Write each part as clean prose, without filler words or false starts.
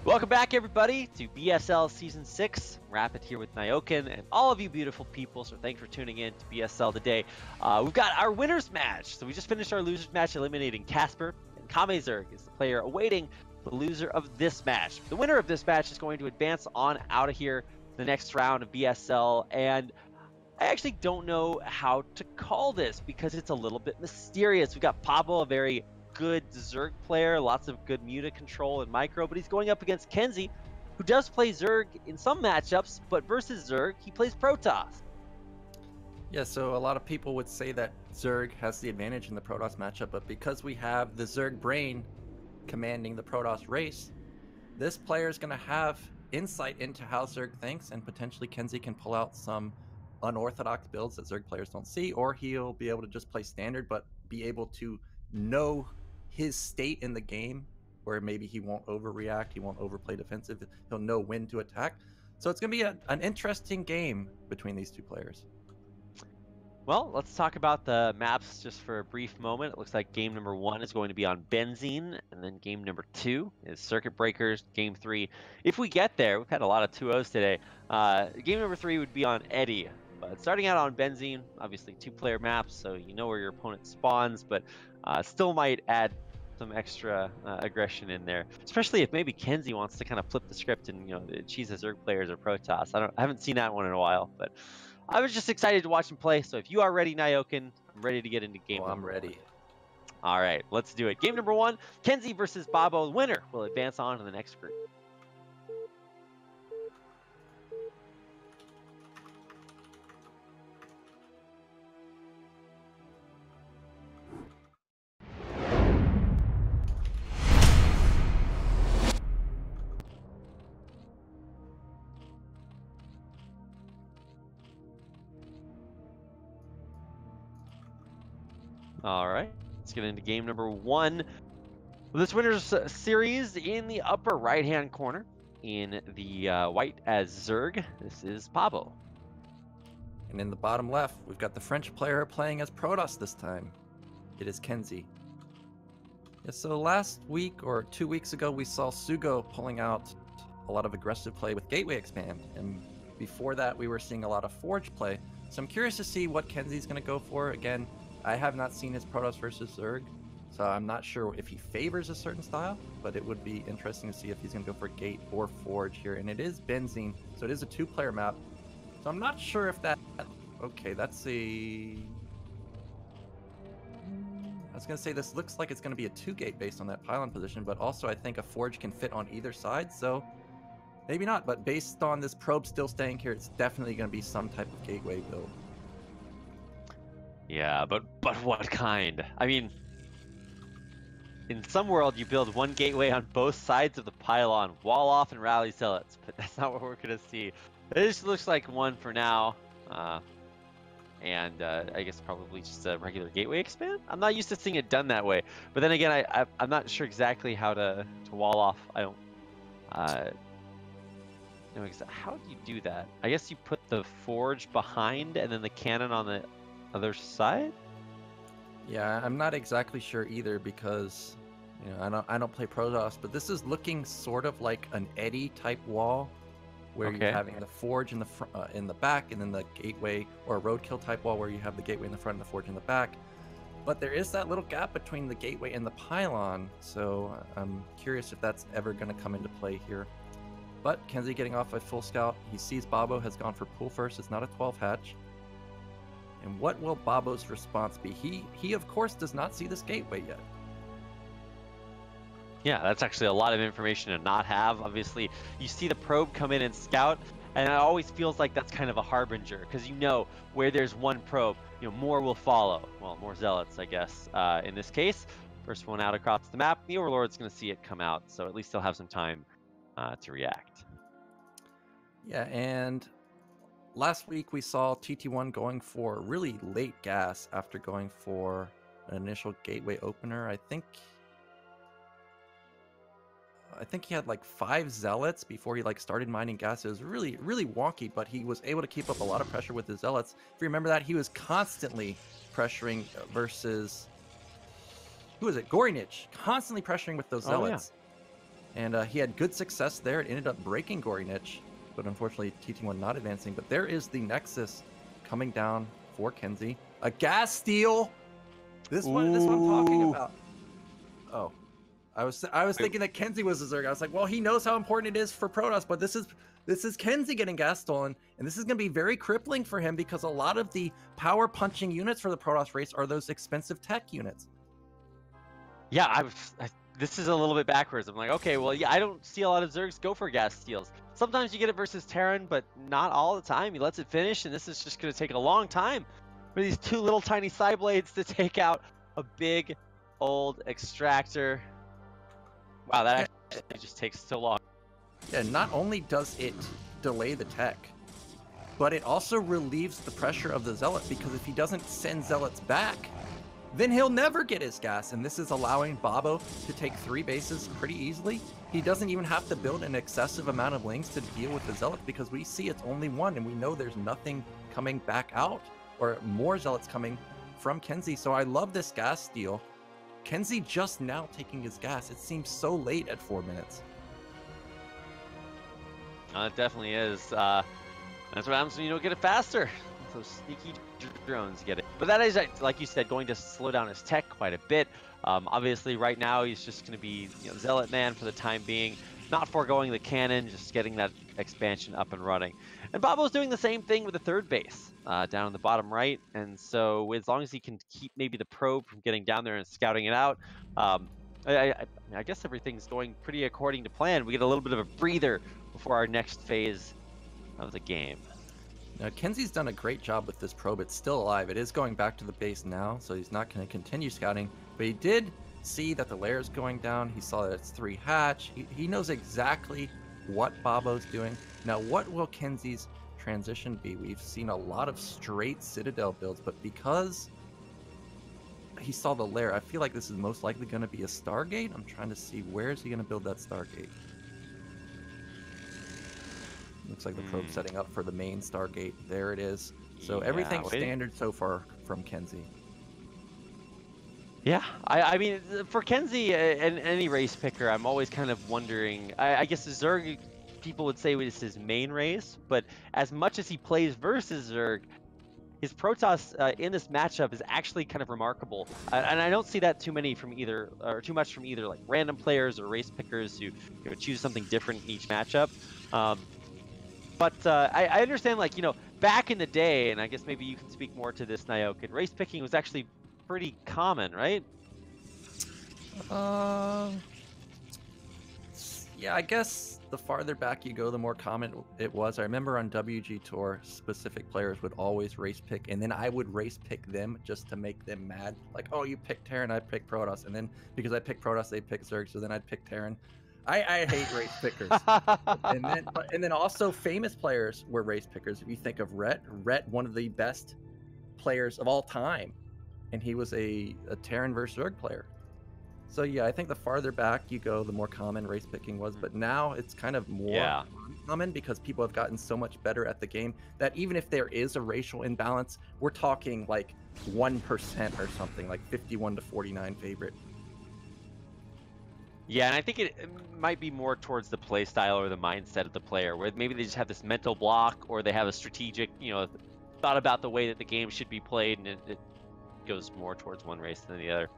Welcome back, everybody, to BSL Season 6. Rapid here with Nyoken and all of you beautiful people, so thanks for tuning in to BSL today. We've got our winners match. So we just finished our losers match eliminating Casper, and KenZy is the player awaiting the loser of this match. The winner of this match is going to advance on out of here the next round of BSL, and I actually don't know how to call this because it's a little bit mysterious. We've got Babo, a very good Zerg player, lots of good muta control and micro, but he's going up against KenZy, who does play Zerg in some matchups, but versus Zerg, he plays Protoss. Yeah, so a lot of people would say that Zerg has the advantage in the Protoss matchup, but because we have the Zerg brain commanding the Protoss race, this player is going to have insight into how Zerg thinks, and potentially KenZy can pull out some unorthodox builds that Zerg players don't see, or he'll be able to just play standard, but be able to know his state in the game, where maybe he won't overreact, he won't overplay defensive, he'll know when to attack. So it's going to be an interesting game between these two players. Well, let's talk about the maps just for a brief moment. It looks like game number 1 is going to be on Benzene, and then game number 2 is Circuit Breakers. Game 3, if we get there, we've had a lot of 2-0s today. Game number 3 would be on Eddy. But starting out on Benzene, obviously 2-player maps, so you know where your opponent spawns, but still might add some extra aggression in there, especially if maybe KenZy wants to kind of flip the script and cheese the Zerg players or Protoss. I haven't seen that one in a while, but I was just excited to watch him play. So if you are ready, Nyoken, I'm ready to get into game. I'm ready. All right, let's do it. Game number 1, KenZy versus Babo. The winner will advance on to the next group. All right, let's get into game number 1. This winner's series in the upper right-hand corner in the white as Zerg. This is Babo. And in the bottom left, we've got the French player playing as Protoss this time. It is KenZy. Yeah, so last week or 2 weeks ago, we saw Sugo pulling out a lot of aggressive play with Gateway Expand. And before that, we were seeing a lot of Forge play. So I'm curious to see what KenZy's going to go for. Again, I have not seen his Protoss versus Zerg, so I'm not sure if he favors a certain style, but it would be interesting to see if he's going to go for Gate or Forge here. And it is Benzene, so it is a 2-player map. So I'm not sure if that... Okay, that's a... I was going to say this looks like it's going to be a 2-gate based on that pylon position, but also I think a Forge can fit on either side, so maybe not. But based on this probe still staying here, it's definitely going to be some type of gateway build. Yeah, but what kind? I mean, in some world, you build one gateway on both sides of the pylon, wall off and rally zealots, but that's not what we're going to see. This looks like one for now, and I guess probably just a regular gateway expand? I'm not used to seeing it done that way, but then again, I'm not sure exactly how to wall off. I don't know exactly. How do you do that? I guess you put the Forge behind and then the cannon on the other side? Yeah, I'm not exactly sure either because I don't play Protoss, but this is looking sort of like an Eddy type wall where you're having the Forge in the in the back, and then the gateway, or a roadkill type wall where you have the gateway in the front and the Forge in the back. But there is that little gap between the gateway and the pylon, so I'm curious if that's ever going to come into play here. But KenZy getting off a full scout. He sees Babo has gone for pull first. It's not a 12 hatch. And what will Babo's response be? He of course does not see this gateway yet. Yeah, that's actually a lot of information to not have. Obviously, you see the probe come in and scout, and it always feels like that's kind of a harbinger, because you know where there's one probe, more will follow. Well, more zealots, I guess, in this case. First one out across the map, the Overlord's going to see it come out, so at least they'll have some time to react. Yeah, and last week we saw TT1 going for really late gas after going for an initial gateway opener. I think he had like 5 zealots before he started mining gas. It was really, really wonky, but he was able to keep up a lot of pressure with his zealots. If you remember that, he was constantly pressuring versus... Who is it? Gorinich. Constantly pressuring with those zealots. And he had good success there. It ended up breaking Gory Niche, but unfortunately TT1 not advancing. But there is the Nexus coming down for KenZy. A gas steal. This one I'm talking about. Oh, I was thinking that KenZy was a Zerg. I was like, well, he knows how important it is for Protoss, but this is KenZy getting gas stolen, and this is going to be very crippling for him because a lot of the power punching units for the Protoss race are those expensive tech units. Yeah, this is a little bit backwards. I'm like, okay, well, yeah, I don't see a lot of Zergs go for gas steals. Sometimes you get it versus Terran, but not all the time. He lets it finish, and this is just going to take a long time for these two little tiny side blades to take out a big old extractor. Wow, that actually just takes so long. Yeah, not only does it delay the tech, but it also relieves the pressure of the Zealot, because if he doesn't send Zealots back, then he'll never get his gas, and this is allowing Babo to take 3 bases pretty easily. He doesn't even have to build an excessive amount of links to deal with the Zealots, because we see it's only 1, and we know there's nothing coming back out, or more Zealots coming from KenZy. So I love this gas steal. KenZy just now taking his gas. It seems so late at 4 minutes. It definitely is. That's what happens when you don't get it faster. Those sneaky drones get it. But that is, like you said, going to slow down his tech quite a bit. Obviously, right now, he's just going to be Zealot Man for the time being, not foregoing the cannon, just getting that expansion up and running. And Babo's doing the same thing with the 3rd base down in the bottom right. And so as long as he can keep maybe the probe from getting down there and scouting it out, I guess everything's going pretty according to plan. We get a little bit of a breather before our next phase of the game. Now, KenZy's done a great job with this probe. It's still alive. It is going back to the base now, so he's not going to continue scouting. But he did see that the lair is going down. He saw that it's 3 hatch. He knows exactly what Babo's doing. Now, what will KenZy's transition be? We've seen a lot of straight Citadel builds, but because he saw the lair, I feel like this is most likely going to be a Stargate. I'm trying to see, where is he going to build that Stargate? Looks like the probe's setting up for the main Stargate. There it is. So everything's standard so far from KenZy. Yeah, I mean, for KenZy and any race picker, I'm always kind of wondering. I guess Zerg, people would say it's his main race, but as much as he plays versus Zerg, his Protoss in this matchup is actually kind of remarkable, and I don't see that too much from either like random players or race pickers who choose something different in each matchup. But I understand, like, back in the day, and I guess maybe you can speak more to this, Nyokin, race picking was actually pretty common, right? Yeah, I guess the farther back you go, the more common it was. I remember on WG Tour, specific players would always race pick, and then I would race pick them just to make them mad. Like, oh, you picked Terran, I picked Protoss, and then because I picked Protoss, they picked Zerg, so then I'd pick Terran. I hate race pickers. and then also famous players were race pickers. If you think of Rhett, one of the best players of all time, and he was a Terran versus Zerg player. So yeah, I think the farther back you go, the more common race picking was. But now it's kind of more common because people have gotten so much better at the game that even if there is a racial imbalance, we're talking like 1% or something, like 51 to 49 favorite. Yeah, and I think it might be more towards the play style or the mindset of the player, where maybe they just have this mental block, or they have a strategic, thought about the way that the game should be played, and it goes more towards one race than the other.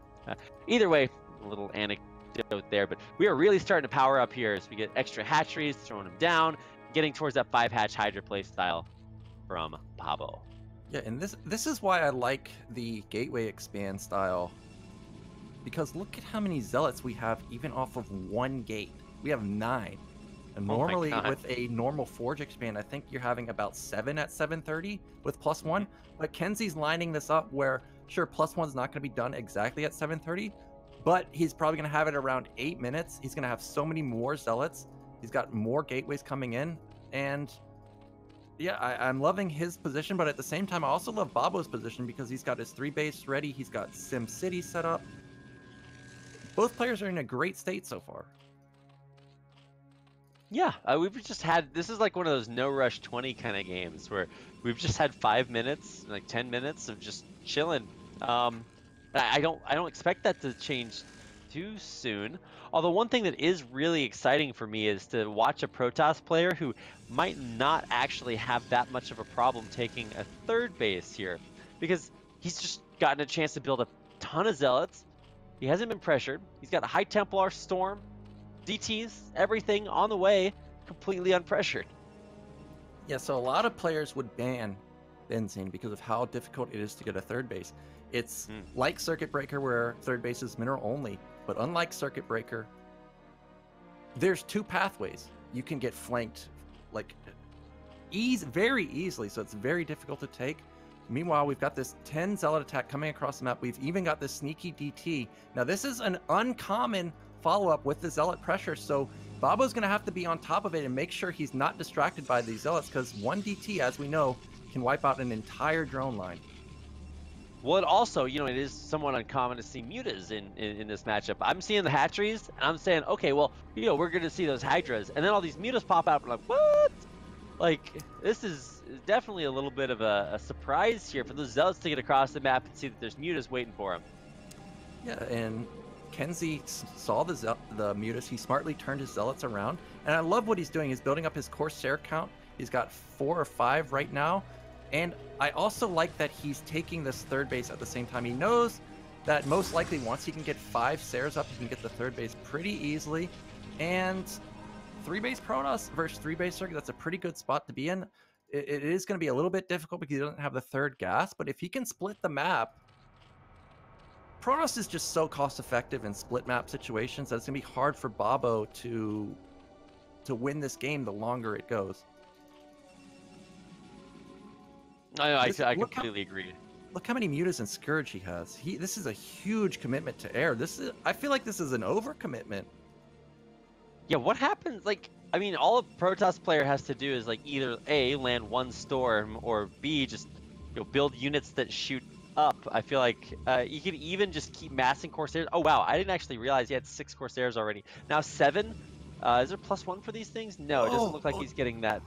Either way, a little anecdote there, but we are really starting to power up here as we get extra hatcheries, throwing them down, getting towards that 5-hatch Hydra play style from Babo. Yeah, and this is why I like the Gateway expand style. Because look at how many Zealots we have even off of 1 gate. We have 9. And normally with a normal Forge expand, I think you're having about 7 at 730 with +1. But KenZy's lining this up where, sure, +1's not going to be done exactly at 730, but he's probably going to have it around 8 minutes. He's going to have so many more Zealots. He's got more gateways coming in. And yeah, I'm loving his position, but at the same time, I also love Babo's position because he's got his 3 base ready. He's got Sim City set up. Both players are in a great state so far. Yeah, we've just had, this is like one of those no rush 20 kind of games where we've just had 5 minutes, like 10 minutes of just chilling. I don't expect that to change too soon. Although one thing that is really exciting for me is to watch a Protoss player who might not actually have that much of a problem taking a third base here, because he's just gotten a chance to build a ton of Zealots. He hasn't been pressured. He's got a High Templar, Storm, DTs, everything on the way, completely unpressured. Yeah, so a lot of players would ban Benzine because of how difficult it is to get a third base. It's like Circuit Breaker where third base is mineral only, but unlike Circuit Breaker, there's two pathways. You can get flanked like very easily, so it's very difficult to take. Meanwhile, we've got this 10 Zealot attack coming across the map. We've even got this sneaky DT. Now, this is an uncommon follow-up with the Zealot pressure, so Babo's going to have to be on top of it and make sure he's not distracted by these Zealots, because one DT, as we know, can wipe out an entire drone line. Well, it also, you know, it is somewhat uncommon to see mutas in this matchup. I'm seeing the hatcheries, and I'm saying, okay, well, you know, we're going to see those Hydras, and then all these mutas pop out, and I'm like, what? Like, this is definitely a little bit of a surprise here for those Zealots to get across the map and see that there's mutas waiting for them. Yeah, and KenZy saw the mutas. He smartly turned his Zealots around, and I love what he's doing. He's building up his Corsair count. He's got 4 or 5 right now, and I also like that he's taking this third base at the same time. He knows that most likely once he can get 5 Sairs up, he can get the third base pretty easily, and 3-base Protoss versus 3-base Circuit, that's a pretty good spot to be in. It is going to be a little bit difficult because he doesn't have the third gas, but if he can split the map, Protoss is just so cost effective in split map situations that it's going to be hard for Babo to win this game the longer it goes. I completely agree. Look how many mutas and Scourge he has. This is a huge commitment to air. I feel like this is an overcommitment. Yeah, what happens? Like, I mean, all a Protoss player has to do is like either A, land 1 storm, or B, just build units that shoot up. I feel like you could even just keep massing Corsairs. Oh wow, I didn't actually realize he had 6 Corsairs already. Now 7. Is there +1 for these things? No, it doesn't look like he's getting that.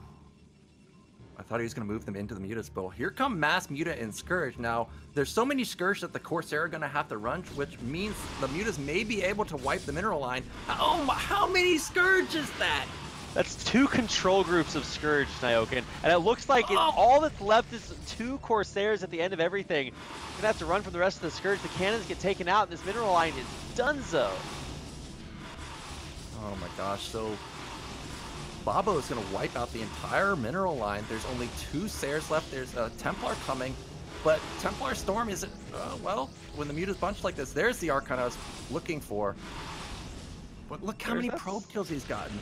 I thought he was going to move them into the mutas, but here come Mass Muta and Scourge. Now, there's so many Scourge that the Corsair are going to have to run, which means the mutas may be able to wipe the mineral line. Oh my, how many Scourge is that? That's 2 control groups of Scourge, Nyoken, and it looks like all that's left is 2 Corsairs at the end of everything. You're going to have to run from the rest of the Scourge. The cannons get taken out, and this mineral line is donezo. Oh my gosh, so Babo is going to wipe out the entire mineral line. There's only 2 Sairs left. There's a Templar coming, but Templar Storm isn't, well, when the mutas bunch like this, there's the Archon I was looking for. But look how many probe kills he's gotten.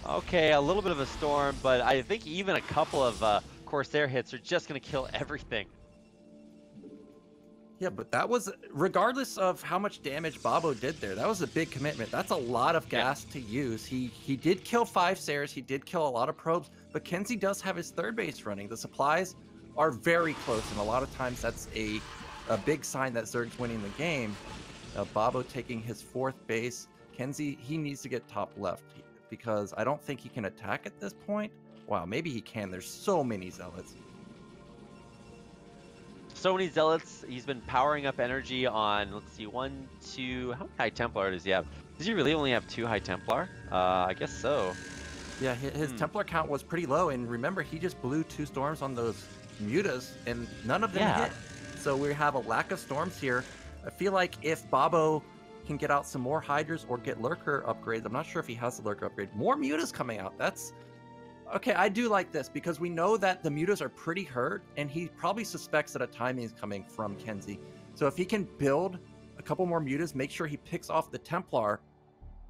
Okay, a little bit of a storm, but I think even a couple of Corsair hits are just going to kill everything. Yeah, but that was, regardless of how much damage Babo did there, that was a big commitment. That's a lot of gas to use. He did kill 5 Sairs, he did kill a lot of probes, but KenZy does have his third base running. The supplies are very close, and a lot of times that's a big sign that Zerg's winning the game. Babo taking his 4th base. KenZy, he needs to get top left, because I don't think he can attack at this point. Wow, maybe he can. There's so many Zealots. So many Zealots. He's been powering up energy on, let's see, 1, 2, how many High Templar does he have? Does he really only have 2 High Templar? I guess so. Yeah, his Templar count was pretty low, and remember, he just blew 2 storms on those mutas, and none of them hit. So we have a lack of storms here. I feel like if Babo can get out some more Hydras or get Lurker upgrades, I'm not sure if he has the Lurker upgrade. More mutas coming out. That's okay. I do like this because we know that the mutas are pretty hurt, and he probably suspects that a timing is coming from KenZy. So if he can build a couple more mutas, make sure he picks off the Templar,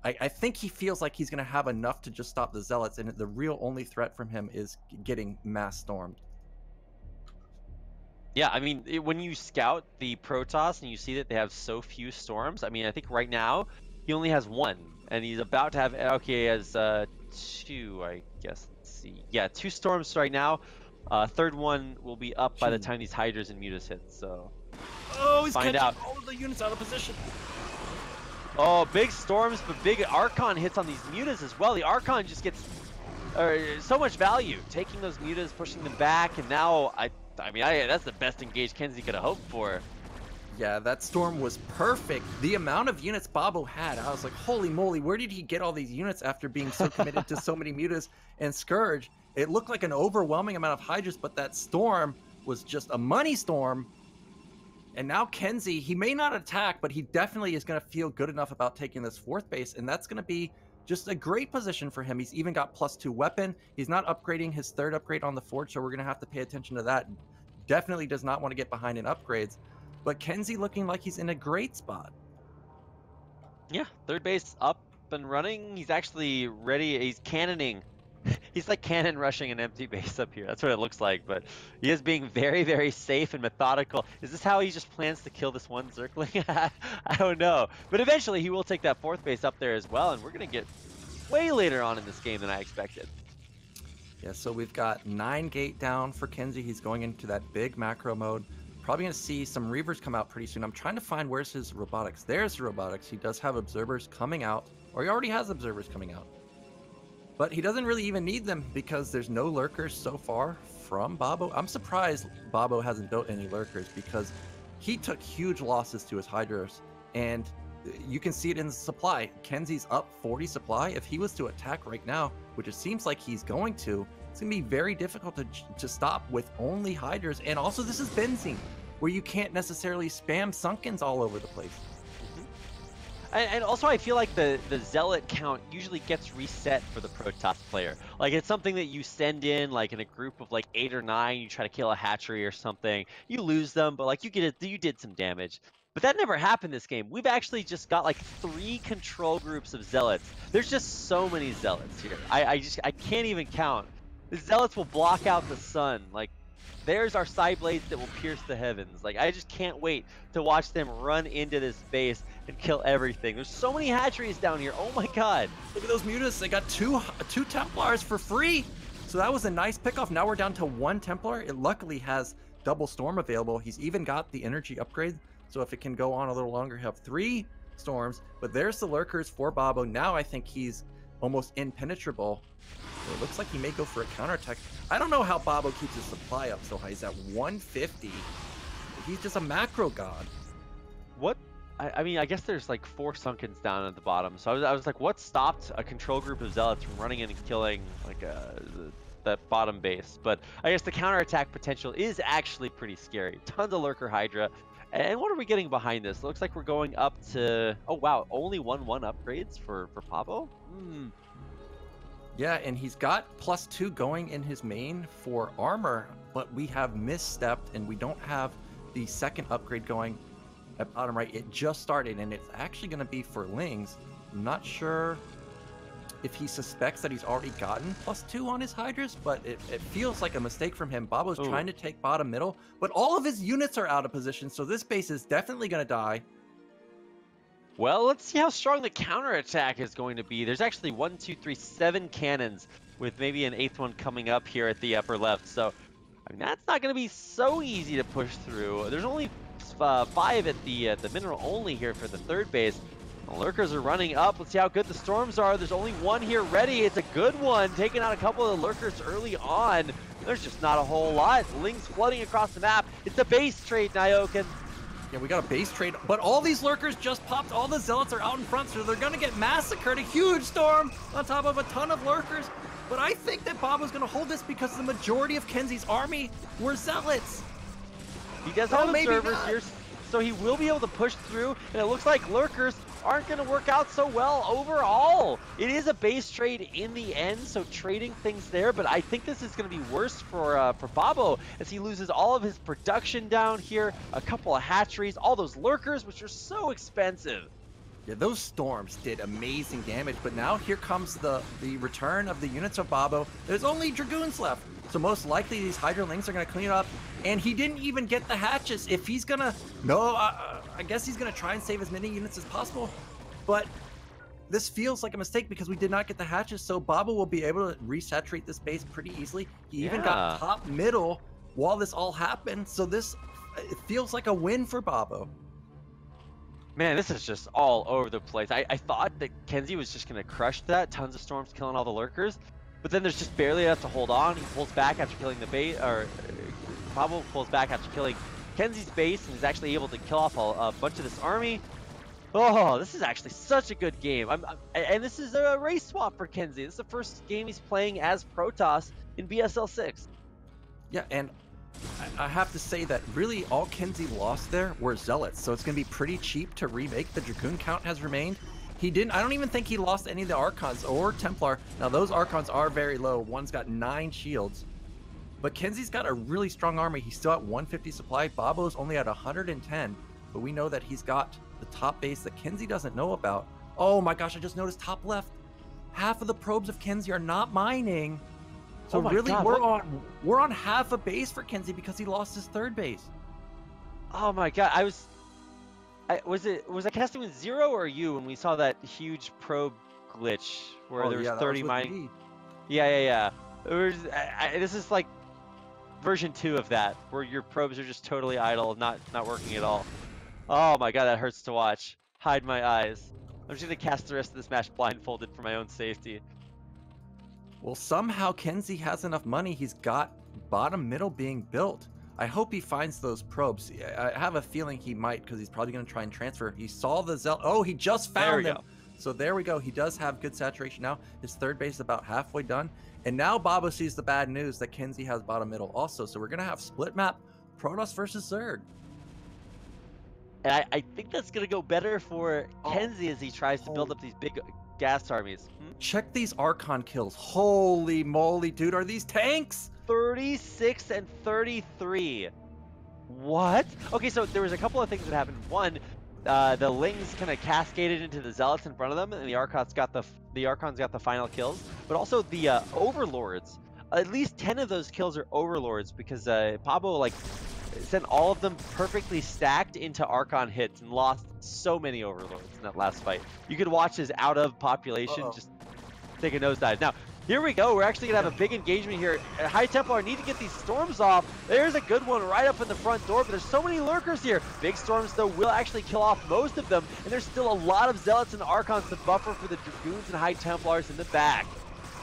I think he feels like he's going to have enough to just stop the Zealots, and the real only threat from him is getting mass stormed. Yeah, I mean, when you scout the Protoss and you see that they have so few storms, I mean, I think right now he only has 1, and he's about to have, okay, he has 2, I guess. Let's see. Yeah, 2 storms right now. Third one will be up by the time these Hydras and mutas hit, so. Oh, he's catching all of the units out of position. Oh, big storms, but big Archon hits on these mutas as well. The Archon just gets so much value, taking those mutas, pushing them back, and now I mean, that's the best engaged KenZy could have hoped for. Yeah, that storm was perfect. The amount of units Babo had, I was like, holy moly, where did he get all these units after being so committed to so many mutas and Scourge? It looked like an overwhelming amount of Hydras, but that storm was just a money storm. And now KenZy, he may not attack, but he definitely is going to feel good enough about taking this 4th base, and that's going to be just a great position for him. He's even got +2 weapon. He's not upgrading his 3rd upgrade on the Forge, so we're going to have to pay attention to that. Definitely does not want to get behind in upgrades. But KenZy looking like he's in a great spot. Yeah, 3rd base up and running. He's actually ready. He's cannoning. He's like cannon rushing an empty base up here. That's what it looks like, but he is being very, very safe and methodical. Is this how he just plans to kill this one Zergling? I don't know. But eventually he will take that 4th base up there as well, and we're going to get way later on in this game than I expected. Yeah, so we've got 9 gate down for KenZy. He's going into that big macro mode. Probably going to see some Reavers come out pretty soon. I'm trying to find where's his robotics. There's robotics. He does have observers coming out, or he already has observers coming out. But he doesn't really even need them because there's no lurkers so far from Babo. I'm surprised Babo hasn't built any lurkers because he took huge losses to his Hydras, and you can see it in the supply. KenZy's up 40 supply. If he was to attack right now, which it seems like he's going to, it's going to be very difficult to stop with only Hydras. And also this is Benzene, where you can't necessarily spam Sunkens all over the place. And also I feel like the Zealot count usually gets reset for the Protoss player. Like it's something that you send in like in a group of like 8 or 9, you try to kill a hatchery or something, you lose them, but like you did some damage. But that never happened this game. We've actually just got like 3 control groups of Zealots. There's just so many Zealots here. I can't even count. The Zealots will block out the sun. Like, there's our side blades that will pierce the heavens. Like, I just can't wait to watch them run into this base and kill everything. There's so many hatcheries down here. Oh my god. Look at those mutas. They got two Templars for free. So that was a nice pickoff. Now we're down to 1 Templar. It luckily has double storm available. He's even got the energy upgrade. So if it can go on a little longer, he'll have 3 storms. But there's the lurkers for Babo. Now I think he's almost impenetrable. So it looks like he may go for a counterattack. I don't know how Babo keeps his supply up so high. He's at 150. He's just a macro god. What? I mean, I guess there's like 4 Sunkens down at the bottom. So I was like, what stopped a control group of Zealots from running in and killing like that bottom base? But I guess the counterattack potential is actually pretty scary. Tons of Lurker Hydra. And what are we getting behind this? Looks like we're going up to, oh wow, only 1/1 upgrades for Babo? Yeah, and he's got +2 going in his main for armor, but we have misstepped and we don't have the 2nd upgrade going at bottom right. It just started and it's actually going to be for Lings. I'm not sure if he suspects that he's already gotten +2 on his Hydras, but it feels like a mistake from him. Babo's trying to take bottom middle, but all of his units are out of position, so this base is definitely going to die. Well, let's see how strong the counterattack is going to be. There's actually 1, 2, 3, 7 cannons with maybe an 8th one coming up here at the upper left. So, I mean, that's not going to be so easy to push through. There's only 5 at the mineral only here for the 3rd base. The lurkers are running up. Let's see how good the storms are. There's only 1 here ready. It's a good one, taking out a couple of the lurkers early on. There's just not a whole lot. Lings flooding across the map. It's a base trade, Nyoken. Yeah, we got a base trade, but all these lurkers just popped. All the Zealots are out in front, so they're going to get massacred. A huge storm on top of a ton of lurkers. But I think that Babo's going to hold this because the majority of KenZy's army were Zealots. He does have observers here, so he will be able to push through, and it looks like lurkers aren't going to work out so well overall. It is a base trade in the end, so trading things there, but I think this is going to be worse for Babo as he loses all of his production down here, a couple of hatcheries, all those lurkers, which are so expensive. Yeah, those storms did amazing damage, but now here comes the return of the units of Babo. There's only Dragoons left, so most likely these Hydra Lings are going to clean it up, and he didn't even get the hatches. If he's going to, I guess he's going to try and save as many units as possible, but this feels like a mistake because we did not get the hatches, so Babo will be able to resaturate this base pretty easily. He even got top middle while this all happened, so it feels like a win for Babo. Man, this is just all over the place. I thought that KenZy was just going to crush that. Tons of storms killing all the lurkers. But then there's just barely enough to hold on. He pulls back after killing the bait, or Babo pulls back after killing KenZy's base and is actually able to kill off a bunch of this army. Oh, this is actually such a good game. And this is a race swap for KenZy. This is the first game he's playing as Protoss in BSL6. Yeah, and I have to say that really all KenZy lost there were Zealots, so it's going to be pretty cheap to remake. The Dragoon count has remained. I don't even think he lost any of the Archons or Templar. Now, those Archons are very low. One's got 9 shields. But KenZy's got a really strong army. He's still at 150 supply. Babo's only at 110. But we know that he's got the top base that KenZy doesn't know about. Oh my gosh, I just noticed top left. Half of the probes of KenZy are not mining. So really, we're on half a base for KenZy because he lost his third base. Oh my god, was I casting with Zero or you when we saw that huge probe glitch where there was 30 mining? Yeah. This is like version 2 of that, where your probes are just totally idle, not working at all. Oh my god, that hurts to watch. Hide my eyes. I'm just gonna cast the rest of this match blindfolded for my own safety. Well, somehow KenZy has enough money. He's got bottom middle being built. I hope he finds those probes. I have a feeling he might, because he's probably going to try and transfer. He saw the Zealot. Oh, he just found them. So there we go. He does have good saturation now. His third base is about halfway done. And now Babo sees the bad news that KenZy has bottom middle also. So we're going to have split map Protoss versus Zerg. And I think that's going to go better for KenZy as he tries to build up these big gas armies. Check these Archon kills. Holy moly, dude. Are these tanks? 36 and 33. What? Okay, so there was a couple of things that happened. One, the Lings kind of cascaded into the Zealots in front of them, and the Archons got the final kills. But also the Overlords. At least 10 of those kills are Overlords because Babo sent all of them perfectly stacked into Archon hits and lost so many Overlords in that last fight. You could watch his out of population just take a nosedive. Now, here we go. We're actually going to have a big engagement here. High Templar need to get these storms off. There's a good one right up in the front door, but there's so many lurkers here. Big storms, though, will actually kill off most of them, and there's still a lot of Zealots and Archons to buffer for the Dragoons and High Templars in the back.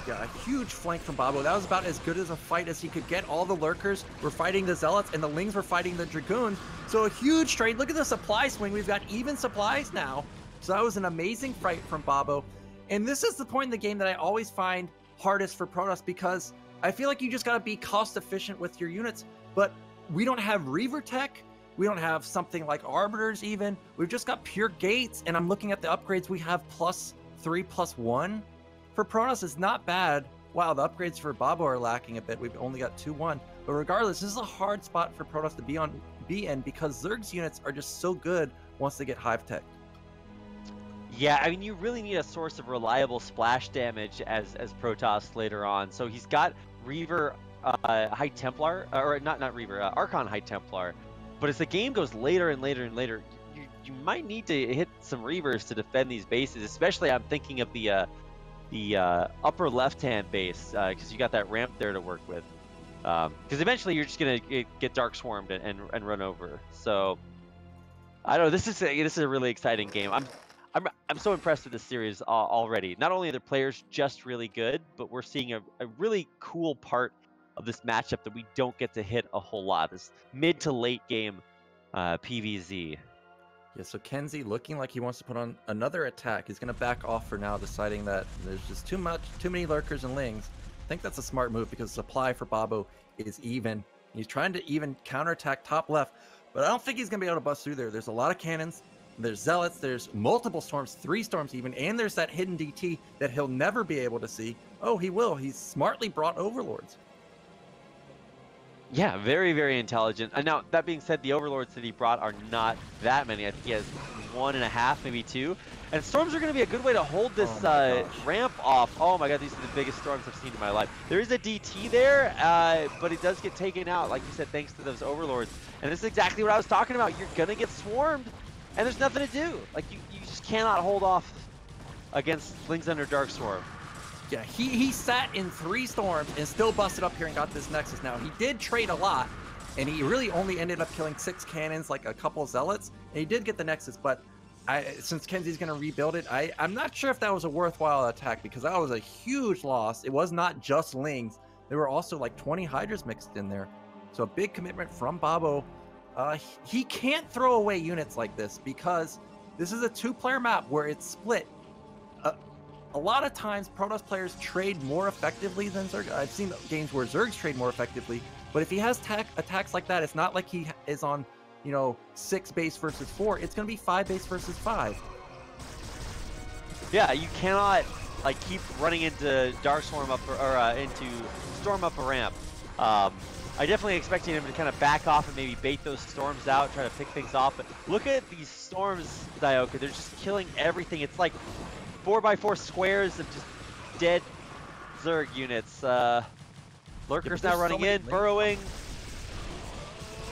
Yeah, a huge flank from Babo. That was about as good as a fight as he could get. All the lurkers were fighting the Zealots, and the Lings were fighting the Dragoons. So a huge trade. Look at the supply swing. We've got even supplies now. So that was an amazing fight from Babo. And this is the point in the game that I always find hardest for Protoss, because I feel like you just got to be cost efficient with your units. But we don't have Reaver tech. We don't have something like Arbiters even. We've just got pure gates. And I'm looking at the upgrades. We have +3/+1. For Protoss, it's not bad. Wow, the upgrades for Babo are lacking a bit. We've only got 2/1. But regardless, this is a hard spot for Protoss to be in because Zerg's units are just so good once they get Hive Tech. Yeah, I mean, you really need a source of reliable splash damage as Protoss later on. So he's got Reaver High Templar, or not Reaver, Archon High Templar. But as the game goes later and later and later, you might need to hit some Reavers to defend these bases. Especially, I'm thinking of the upper left-hand base, because you got that ramp there to work with. Because eventually you're just gonna get dark swarmed and run over. So I don't know. This is a really exciting game. I'm so impressed with this series already. Not only are the players just really good, but we're seeing a really cool part of this matchup that we don't get to hit a whole lot. This mid to late game PvZ. Yeah, so KenZy looking like he wants to put on another attack. He's going to back off for now, deciding that there's just too many lurkers and Lings. I think that's a smart move because supply for Babo is even. He's trying to even counterattack top left, but I don't think he's going to be able to bust through there. There's a lot of cannons. There's Zealots, there's multiple storms, 3 storms even, and there's that hidden DT that he'll never be able to see. Oh, he will. He's smartly brought Overlords. Yeah, very, very intelligent. And now, that being said, the Overlords that he brought are not that many. I think he has 1.5, maybe 2. And storms are going to be a good way to hold this ramp off. Oh my god, these are the biggest storms I've seen in my life. There is a DT there, but it does get taken out, like you said, thanks to those Overlords. And this is exactly what I was talking about. You're going to get swarmed. And there's nothing to do. Like, you just cannot hold off against Lings under Dark Swarm. Yeah, he sat in 3 storms and still busted up here and got this Nexus. Now, he did trade a lot, and he really only ended up killing 6 cannons, like a couple Zealots, and he did get the Nexus, but since KenZy's going to rebuild it, I'm not sure if that was a worthwhile attack, because that was a huge loss. It was not just Lings. There were also like 20 Hydras mixed in there. So a big commitment from Babo. He can't throw away units like this because this is a 2-player map where it's split. A lot of times, Protoss players trade more effectively than Zerg. I've seen games where Zergs trade more effectively, but if he has attacks like that, it's not like he is on, 6 base versus 4. It's going to be 5 base versus 5. Yeah, you cannot like keep running into Dark Storm up or into Storm up a ramp. I definitely expected him to kind of back off and maybe bait those storms out, try to pick things off. But look at these storms, Dioka. They're just killing everything. It's like 4x4 squares of just dead Zerg units. Lurkers now running in, burrowing.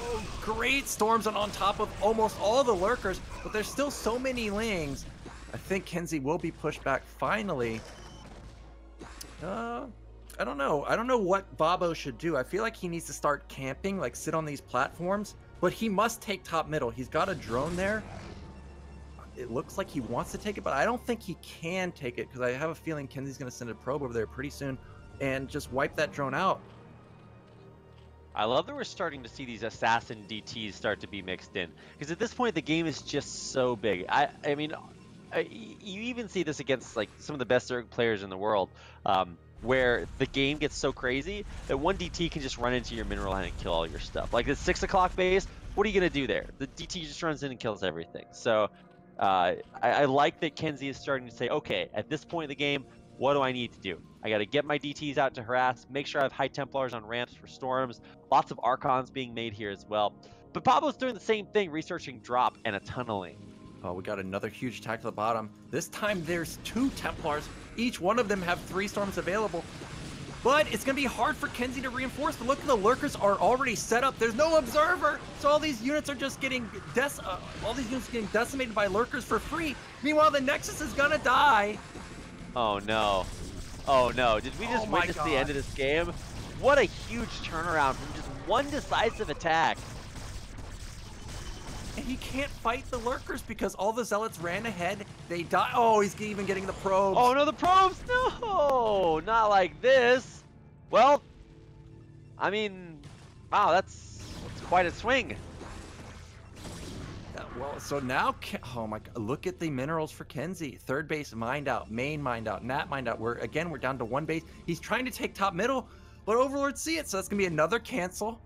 Oh, great storms on top of almost all the Lurkers, but there's still so many Lings. I think KenZy will be pushed back finally. I don't know. I don't know what Babo should do. I feel like he needs to start camping, like sit on these platforms, but he must take top middle. He's got a drone there. It looks like he wants to take it, but I don't think he can take it because I have a feeling KenZy's going to send a probe over there pretty soon and just wipe that drone out. I love that we're starting to see these assassin DTs start to be mixed in, because at this point the game is just so big. I mean, you even see this against like some of the best Zerg players in the world, where the game gets so crazy that one DT can just run into your mineral line and kill all your stuff. Like this 6 o'clock base, what are you gonna do there? The DT just runs in and kills everything. So I like that KenZy is starting to say, okay, at this point in the game, what do I need to do? I got to get my DTs out to harass, make sure I have high Templars on ramps for storms, lots of Archons being made here as well. But Babo's doing the same thing, researching drop and a tunneling. Oh, we got another huge attack to the bottom. This time there's 2 Templars. Each one of them have 3 storms available. But it's going to be hard for KenZy to reinforce. But look, the Lurkers are already set up. There's no observer. So all these units are just getting decimated by Lurkers for free. Meanwhile, the Nexus is going to die. Oh, no. Oh, no. Did we just witness the end of this game? What a huge turnaround from just one decisive attack. And he can't fight the Lurkers because all the Zealots ran ahead. They die. Oh, he's even getting the probes. Oh, no, the probes. No, not like this. Well, I mean, wow, that's quite a swing. Yeah, well, so now, oh my God, look at the minerals for KenZy. 3rd base mined out, main mined out, nat mined out. We're down to 1 base. He's trying to take top middle, but Overlords see it, so that's gonna be another cancel.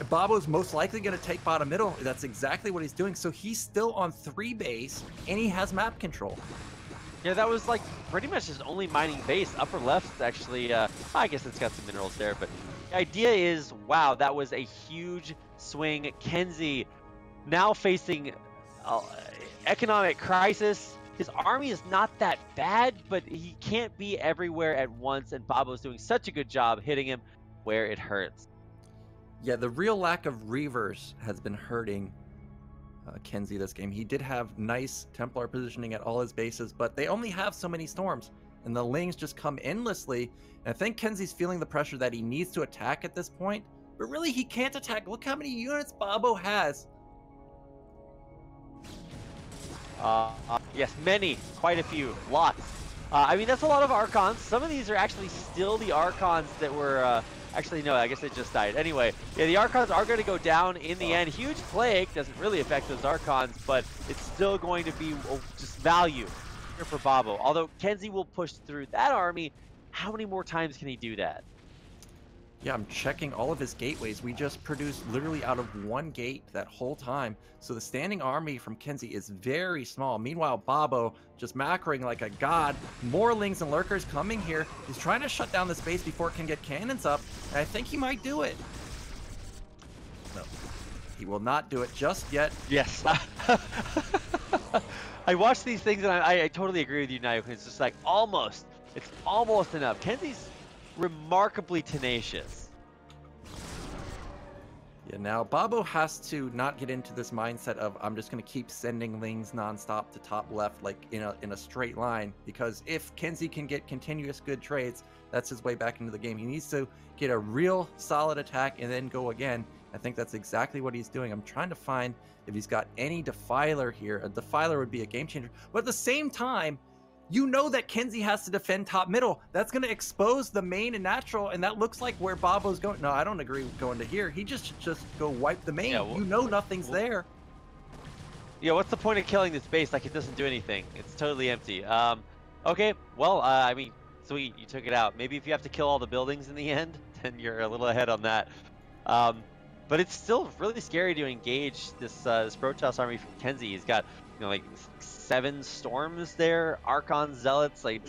Babo's most likely going to take bottom middle. That's exactly what he's doing. So he's still on 3 base, and he has map control. Yeah, that was like pretty much his only mining base. Upper left, actually, I guess it's got some minerals there, but the idea is, wow, that was a huge swing. KenZy now facing economic crisis. His army is not that bad, but he can't be everywhere at once, and Babo's doing such a good job hitting him where it hurts. Yeah, the real lack of Reavers has been hurting KenZy this game. He did have nice Templar positioning at all his bases, but they only have so many storms, and the Lings just come endlessly. And I think KenZy's feeling the pressure that he needs to attack at this point, but really he can't attack. Look how many units Babo has. Yes, many, quite a few, lots. I mean, that's a lot of Archons. Some of these are actually still the Archons that were... Actually, no, I guess they just died. Anyway, yeah, the Archons are going to go down in the end. Huge Plague doesn't really affect those Archons, but it's still going to be just value here for Babo. Although KenZy will push through that army, how many more times can he do that? Yeah, I'm checking all of his gateways. We just produced literally out of 1 gate that whole time. So the standing army from KenZy is very small. Meanwhile, Babo just macroing like a god. More Lings and Lurkers coming here. He's trying to shut down the space before it can get cannons up. And I think he might do it. No, he will not do it just yet. Yes. I watch these things and I totally agree with you now. It's just like almost. It's almost enough. KenZy's remarkably tenacious. Yeah, now Babo has to not get into this mindset of I'm just going to keep sending Lings nonstop to top left like in a straight line, because if KenZy can get continuous good trades, that's his way back into the game. He needs to get a real solid attack and then go again. I think that's exactly what he's doing. I'm trying to find if he's got any Defiler here. A Defiler would be a game changer, but at the same time, You know that KenZy has to defend top middle. That's going to expose the main and natural, and that looks like where Babo's going. No, I don't agree with going to here. He just go wipe the main. Yeah, you know nothing's there. Yeah, what's the point of killing this base? Like, it doesn't do anything. It's totally empty. Okay, well, I mean, sweet, you took it out. Maybe if you have to kill all the buildings in the end, then you're a little ahead on that. But it's still really scary to engage this Protoss army from KenZy. He's got, you know, like 7 storms there, Archon zealots. Like,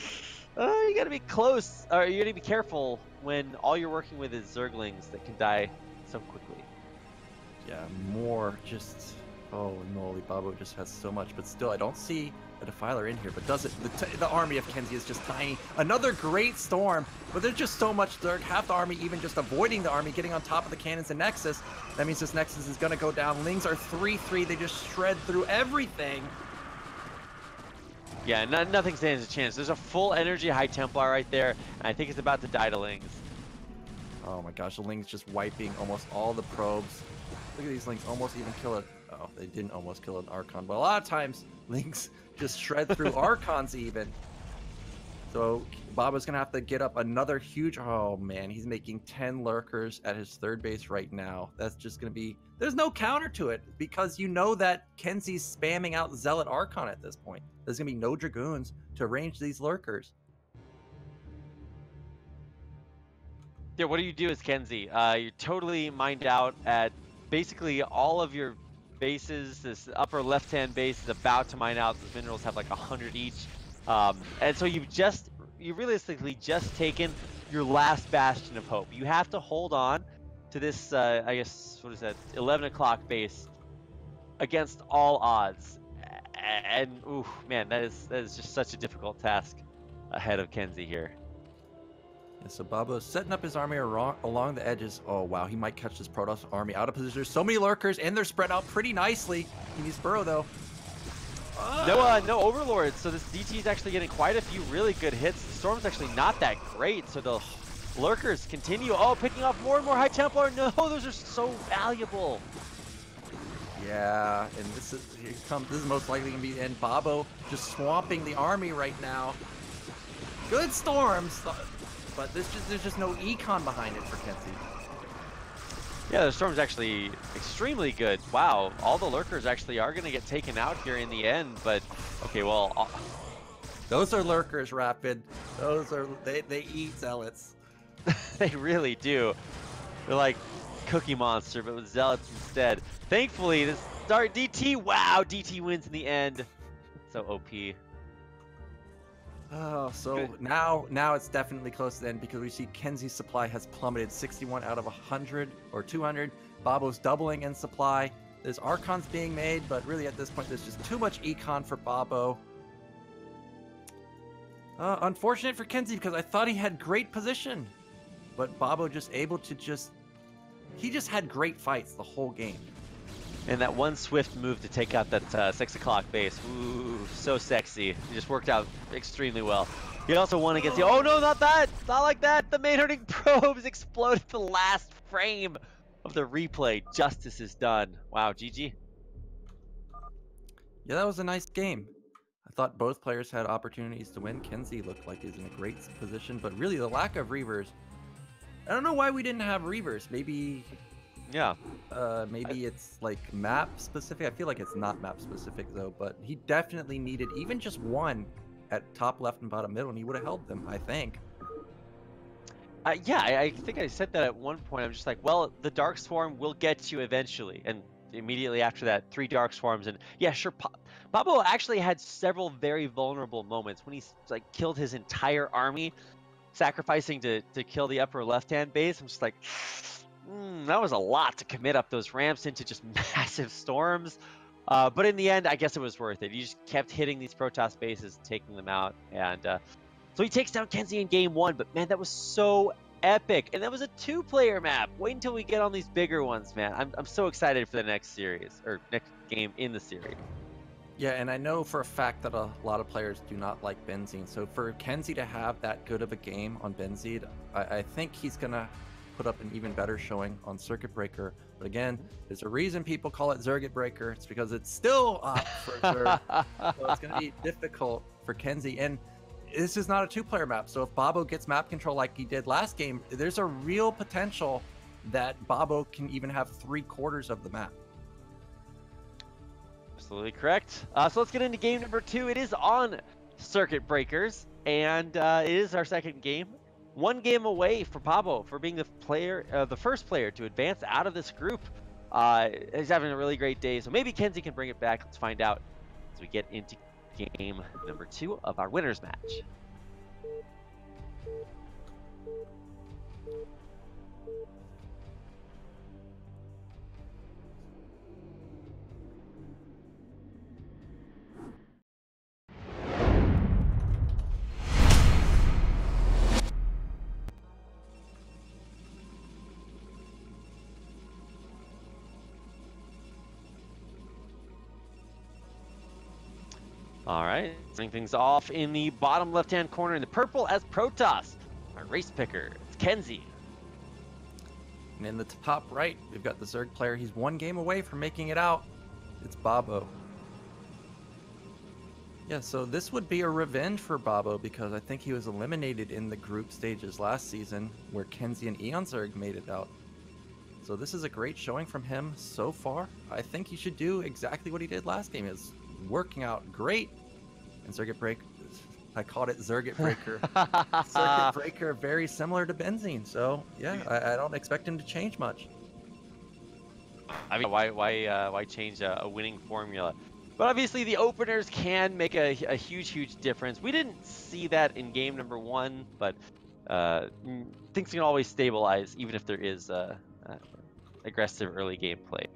you gotta be close, or you gotta be careful when all you're working with is Zerglings that can die so quickly. Yeah, more just. Oh, moly, Babo just has so much, but still, I don't see a Defiler in here. But does it? The army of KenZy is just tiny. Another great storm, but there's just so much Zerg. Half the army even just avoiding the army, getting on top of the cannons and Nexus. That means this Nexus is going to go down. Lings are 3-3. They just shred through everything. Yeah, nothing stands a chance. There's a full energy High Templar right there, and I think it's about to die to Lings. Oh my gosh, the Lings just wiping almost all the probes. Look at these Lings almost even kill it. Oh, they didn't almost kill an Archon, but a lot of times Lings just shred through Archons even. So Babo's gonna have to get up another huge. Oh man, he's making 10 lurkers at his third base right now. That's just gonna be. There's no counter to it because you know that KenZy's spamming out Zealot Archon at this point. There's gonna be no Dragoons to range these lurkers. Yeah, what do you do as KenZy? You're totally mined out at basically all of your bases. This upper left-hand base is about to mine out. The minerals have like 100 each. And so you realistically just taken your last bastion of hope. You have to hold on to this, I guess, what is that, 11 o'clock base against all odds. And, ooh, man, that is just such a difficult task ahead of KenZy here. Yeah, so Babo's setting up his army along the edges. Oh, wow, he might catch this Protoss army out of position. There's so many lurkers, and they're spread out pretty nicely. He needs Burrow, though. No Overlords, so this DT is actually getting quite a few really good hits. The Storm's actually not that great, so the lurkers continue. Oh, picking off more and more High Templar. No, those are so valuable. Yeah, and this is most likely gonna be the end. Babo just swamping the army right now. Good storms, but there's just no econ behind it for KenZy. Yeah, the Storm's actually extremely good. Wow, all the lurkers actually are going to get taken out here in the end, but okay, well... Those are lurkers, Rapid. Those are... They eat zealots. They really do. They're like Cookie Monster, but with zealots instead. Thankfully, this start DT, wow, DT wins in the end. So OP. Oh, so now it's definitely close to the end because we see KenZy's supply has plummeted 61 out of 100 or 200. Babo's doubling in supply. There's Archons being made, but really at this point there's just too much econ for Babo. Unfortunate for KenZy because I thought he had great position, but Babo just able to he just had great fights the whole game. And that one swift move to take out that 6 o'clock base. Ooh, so sexy. It just worked out extremely well. He also won against the... Oh, no, not that! Not like that! The main hurting probes exploded the last frame of the replay. Justice is done. Wow, GG. Yeah, that was a nice game. I thought both players had opportunities to win. KenZy looked like he's in a great position, but really the lack of Reavers... I don't know why we didn't have Reavers. Maybe... Yeah. Maybe it's like map specific. I feel like it's not map specific though, but he definitely needed even just one at top left and bottom middle, and he would have held them, I think. Yeah, I think I said that at one point. I'm just like, well, the Dark Swarm will get you eventually. And immediately after that, 3 Dark Swarms. And yeah, sure, Babo actually had several very vulnerable moments when he like killed his entire army, sacrificing to kill the upper left-hand base. I'm just like... that was a lot to commit up those ramps into just massive storms. But in the end, I guess it was worth it. You just kept hitting these Protoss bases, taking them out. And so he takes down KenZy in game 1. But man, that was so epic. And that was a 2-player map. Wait until we get on these bigger ones, man. I'm so excited for the next series, or next game in the series. Yeah, and I know for a fact that a lot of players do not like Benzene. So for KenZy to have that good of a game on Benzene, I think he's going to put up an even better showing on Circuit Breaker. But again, there's a reason people call it Zergit Breaker. It's because it's still up for Zerg. So it's going to be difficult for KenZy. And this is not a two-player map, so if Babo gets map control like he did last game, there's a real potential that Babo can even have 3/4 of the map. Absolutely correct. So let's get into game number 2. It is on Circuit Breakers, and it is our second game. One game away for Babo for being the first player to advance out of this group. He's having a really great day, so maybe KenZy can bring it back. Let's find out as we get into game number 2 of our winners match. All right, starting things off in the bottom left-hand corner in the purple as Protoss, our race picker. It's KenZy. And in the top right, we've got the Zerg player. He's one game away from making it out. It's Babo. Yeah, so this would be a revenge for Babo because I think he was eliminated in the group stages last season where KenZy and Eon Zerg made it out. So this is a great showing from him so far. I think he should do exactly what he did last game. It's working out great. And Circuit Break, I called it Circuit Breaker. Circuit Breaker, very similar to Benzene. So yeah, I don't expect him to change much. I mean, why change a winning formula? But obviously the openers can make a huge difference. We didn't see that in game number 1, but things can always stabilize even if there is aggressive early gameplay.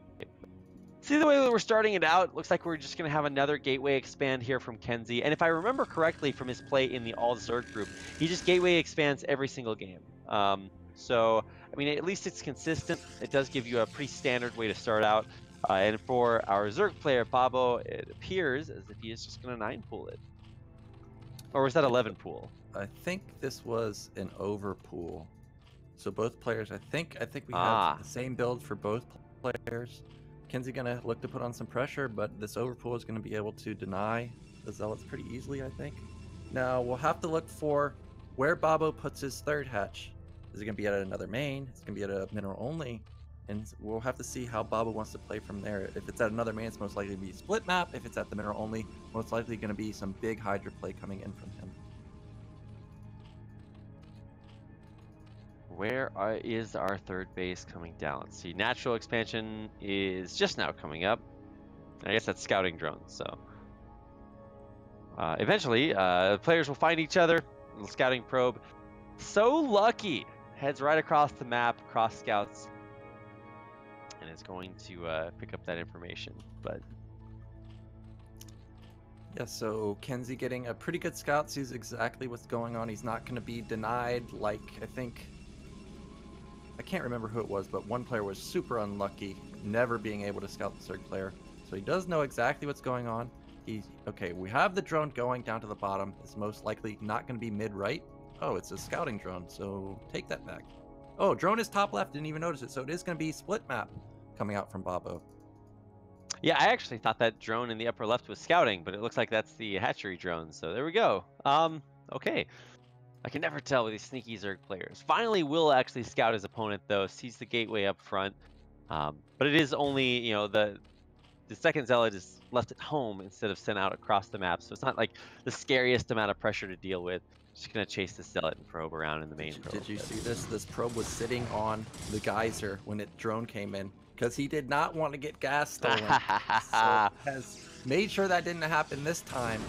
See the way that we're starting it out, looks like we're just going to have another gateway expand here from KenZy. And if I remember correctly from his play in the All Zerg group, he just gateway expands every single game. So, I mean, at least it's consistent. It does give you a pretty standard way to start out. And for our Zerg player, Babo, it appears as if he is just going to 9-pool it. Or was that 11-pool? I think this was an overpool. So both players, I think we have the same build for both players. KenZy gonna look to put on some pressure, but this overpool is gonna be able to deny the Zealots pretty easily, I think. Now we'll have to look for where Babo puts his third hatch. Is it gonna be at another main? It's gonna be at a mineral only, and we'll have to see how Babo wants to play from there. If it's at another main, it's most likely to be a split map. If it's at the mineral only, most likely gonna be some big Hydra play coming in from him. Where is our third base coming down? Let's see, natural expansion is just now coming up. I guess that's scouting drones, so. Eventually, players will find each other, little scouting probe. So lucky, heads right across the map, across scouts, and is going to pick up that information, but. Yeah, so KenZy getting a pretty good scout, sees exactly what's going on. He's not going to be denied like, I can't remember who it was, but one player was super unlucky, never being able to scout the Zerg player. So he does know exactly what's going on. Okay, we have the drone going down to the bottom. It's most likely not going to be mid-right. Oh, it's a scouting drone, so take that back. Oh, drone is top left, didn't even notice it. So it is going to be split map coming out from Babo. Yeah, I actually thought that drone in the upper left was scouting, but it looks like that's the hatchery drone. So there we go. Okay. I can never tell with these sneaky Zerg players. Finally, will actually scout his opponent, though. Sees the gateway up front. But it is only, you know, the second Zealot is left at home instead of sent out across the map. So it's not like the scariest amount of pressure to deal with. Just going to chase the Zealot and probe around in the main probe. Did you see this? This probe was sitting on the geyser when the drone came in because he did not want to get gas stolen. So has made sure that didn't happen this time.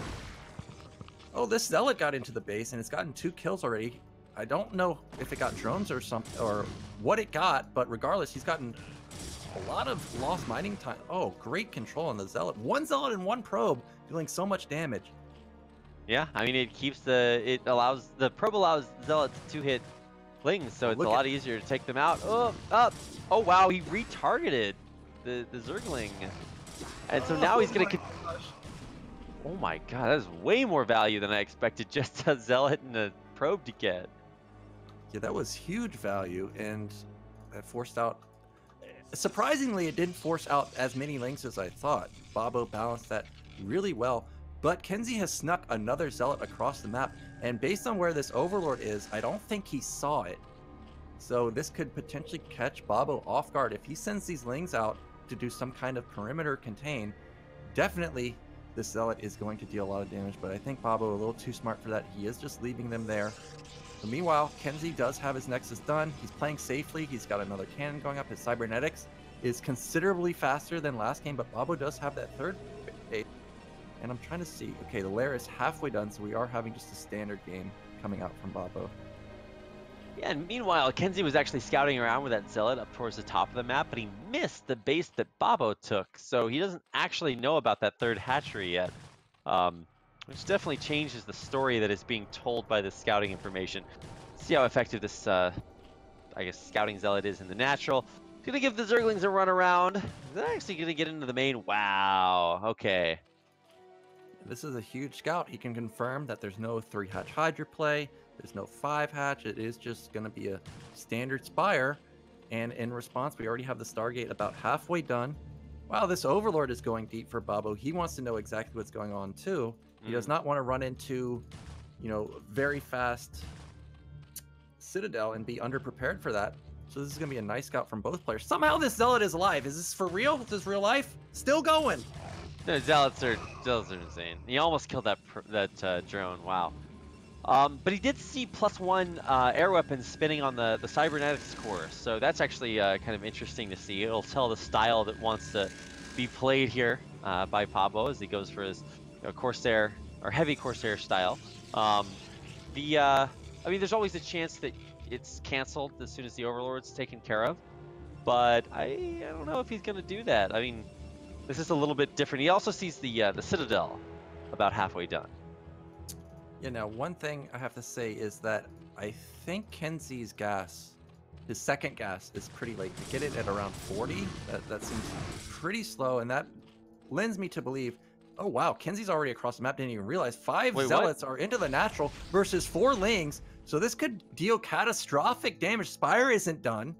Oh, this Zealot got into the base, and it's gotten 2 kills already. I don't know if it got drones or something, or what it got, but regardless, he's gotten a lot of lost mining time. Oh, great control on the Zealot. 1 Zealot and 1 probe doing so much damage. Yeah, I mean, the probe allows Zealots to hit flings, so it's a lot easier to take them out. Oh, up. Oh, wow, he retargeted the Zergling. And so now he's going to... Oh my god, that is way more value than I expected just a Zealot and a probe to get. Yeah, that was huge value, and that forced out... Surprisingly, it didn't force out as many links as I thought. Babo balanced that really well. But KenZy has snuck another Zealot across the map, and based on where this Overlord is, I don't think he saw it. So this could potentially catch Babo off guard. If he sends these Lings out to do some kind of perimeter contain, definitely this Zealot is going to deal a lot of damage, but I think Babo a little too smart for that. He is just leaving them there. But meanwhile, KenZy does have his Nexus done. He's playing safely. He's got another cannon going up. His Cybernetics is considerably faster than last game, but Babo does have that third base. And I'm trying to see. Okay, the lair is halfway done, so we are having just a standard game coming out from Babo. Yeah, and meanwhile, KenZy was actually scouting around with that Zealot up towards the top of the map, but he missed the base that Babo took, so he doesn't actually know about that third hatchery yet, which definitely changes the story that is being told by the scouting information. See how effective this, I guess, scouting Zealot is in the natural. He's gonna give the Zerglings a run around. They're actually gonna get into the main. Wow, okay. This is a huge scout. He can confirm that there's no 3-hatch Hydra play. There's no 5-hatch. It is just going to be a standard Spire. And in response, we already have the Stargate about halfway done. Wow, this Overlord is going deep for Babo. He wants to know exactly what's going on, too. He does not want to run into, you know, very fast Citadel and be underprepared for that. So this is going to be a nice scout from both players. Somehow this Zealot is alive. Is this for real? Is this real life? Still going. No, Zealots are insane. He almost killed that drone. Wow. But he did see +1 air weapons spinning on the Cybernetics core, so that's actually kind of interesting to see. It'll tell the style that wants to be played here by Babo as he goes for his Corsair or heavy Corsair style. I mean, there's always a chance that it's canceled as soon as the Overlord's taken care of, but I don't know if he's gonna do that. I mean, this is a little bit different. He also sees the Citadel about halfway done. Yeah, now one thing I have to say is that I think KenZy's gas, his second gas, is pretty late. To get it at around 40, that seems pretty slow, and that lends me to believe, oh wow, KenZy's already across the map, didn't even realize. 5 Zealots are into the natural versus 4 Lings, so this could deal catastrophic damage. Spire isn't done.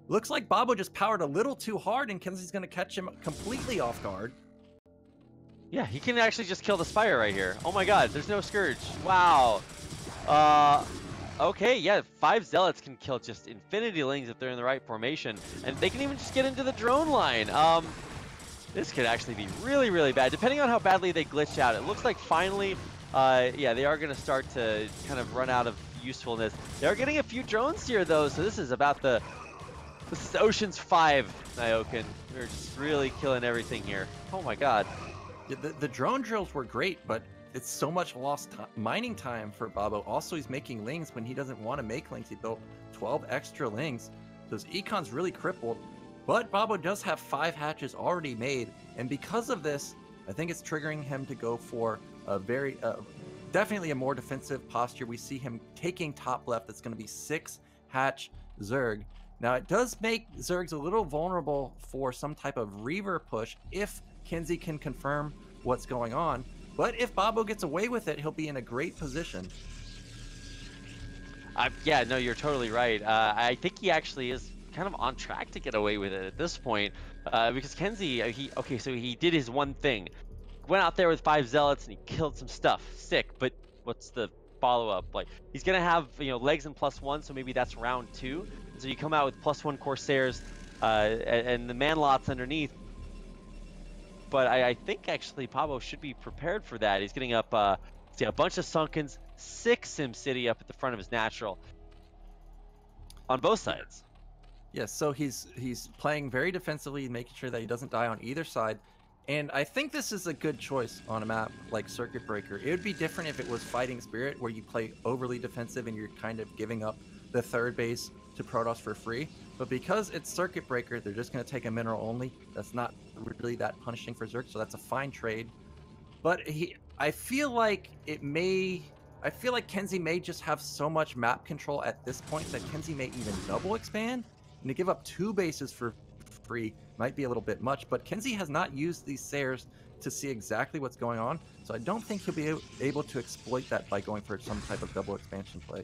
Looks like Babo just powered a little too hard, and KenZy's going to catch him completely off guard. Yeah, he can actually just kill the Spire right here. Oh my god, there's no Scourge. Wow. Okay, yeah, 5 Zealots can kill just Infinity Lings if they're in the right formation, and they can even just get into the drone line. This could actually be really, really bad, depending on how badly they glitch out. It looks like finally, yeah, they are going to start to kind of run out of usefulness. They are getting a few drones here, though, so this is about this is Ocean's 5, Nyoken. We're just really killing everything here. Oh my god. Yeah, the drone drills were great, but it's so much lost mining time for Babo. Also, he's making Lings when he doesn't want to make Lings. He built 12 extra Lings. So his econ's really crippled. But Babo does have 5 hatches already made. And because of this, I think it's triggering him to go for a very, definitely a more defensive posture. We see him taking top left. That's going to be 6-hatch Zerg. Now, it does make Zergs a little vulnerable for some type of Reaver push if KenZy can confirm what's going on. But if Babo gets away with it, he'll be in a great position. Yeah, no, you're totally right. I think he actually is kind of on track to get away with it at this point, because KenZy, okay, so he did his one thing. Went out there with 5 Zealots and he killed some stuff. Sick, but what's the follow-up? Like, he's going to have, legs and +1, so maybe that's round 2. So you come out with +1 Corsairs and the Manlots underneath. But I think actually Babo should be prepared for that. He's getting up a bunch of Sunkens, 6 SimCity up at the front of his natural on both sides. Yes, so he's playing very defensively, making sure that he doesn't die on either side. And I think this is a good choice on a map like Circuit Breaker. It would be different if it was Fighting Spirit, where you play overly defensive and you're kind of giving up the third base to Protoss for free. But because it's Circuit Breaker, they're just going to take a mineral only. That's not really that punishing for Zerg, so that's a fine trade. But I feel like KenZy may just have so much map control at this point that KenZy may even double expand. And to give up 2 bases for free might be a little bit much, but KenZy has not used these Sayers to see exactly what's going on, so I don't think he'll be able to exploit that by going for some type of double expansion play.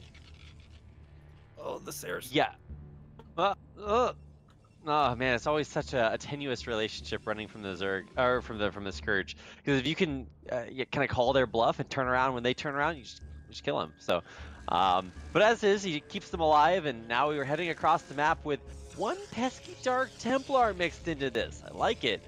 Oh, the Sayers. Yeah. Oh man, it's always such a tenuous relationship running from the Zerg or from the Scourge. Because if you can kind of call their bluff and turn around when they turn around, you just kill them. So, but as is, he keeps them alive, and now we were heading across the map with one pesky Dark Templar mixed into this. I like it.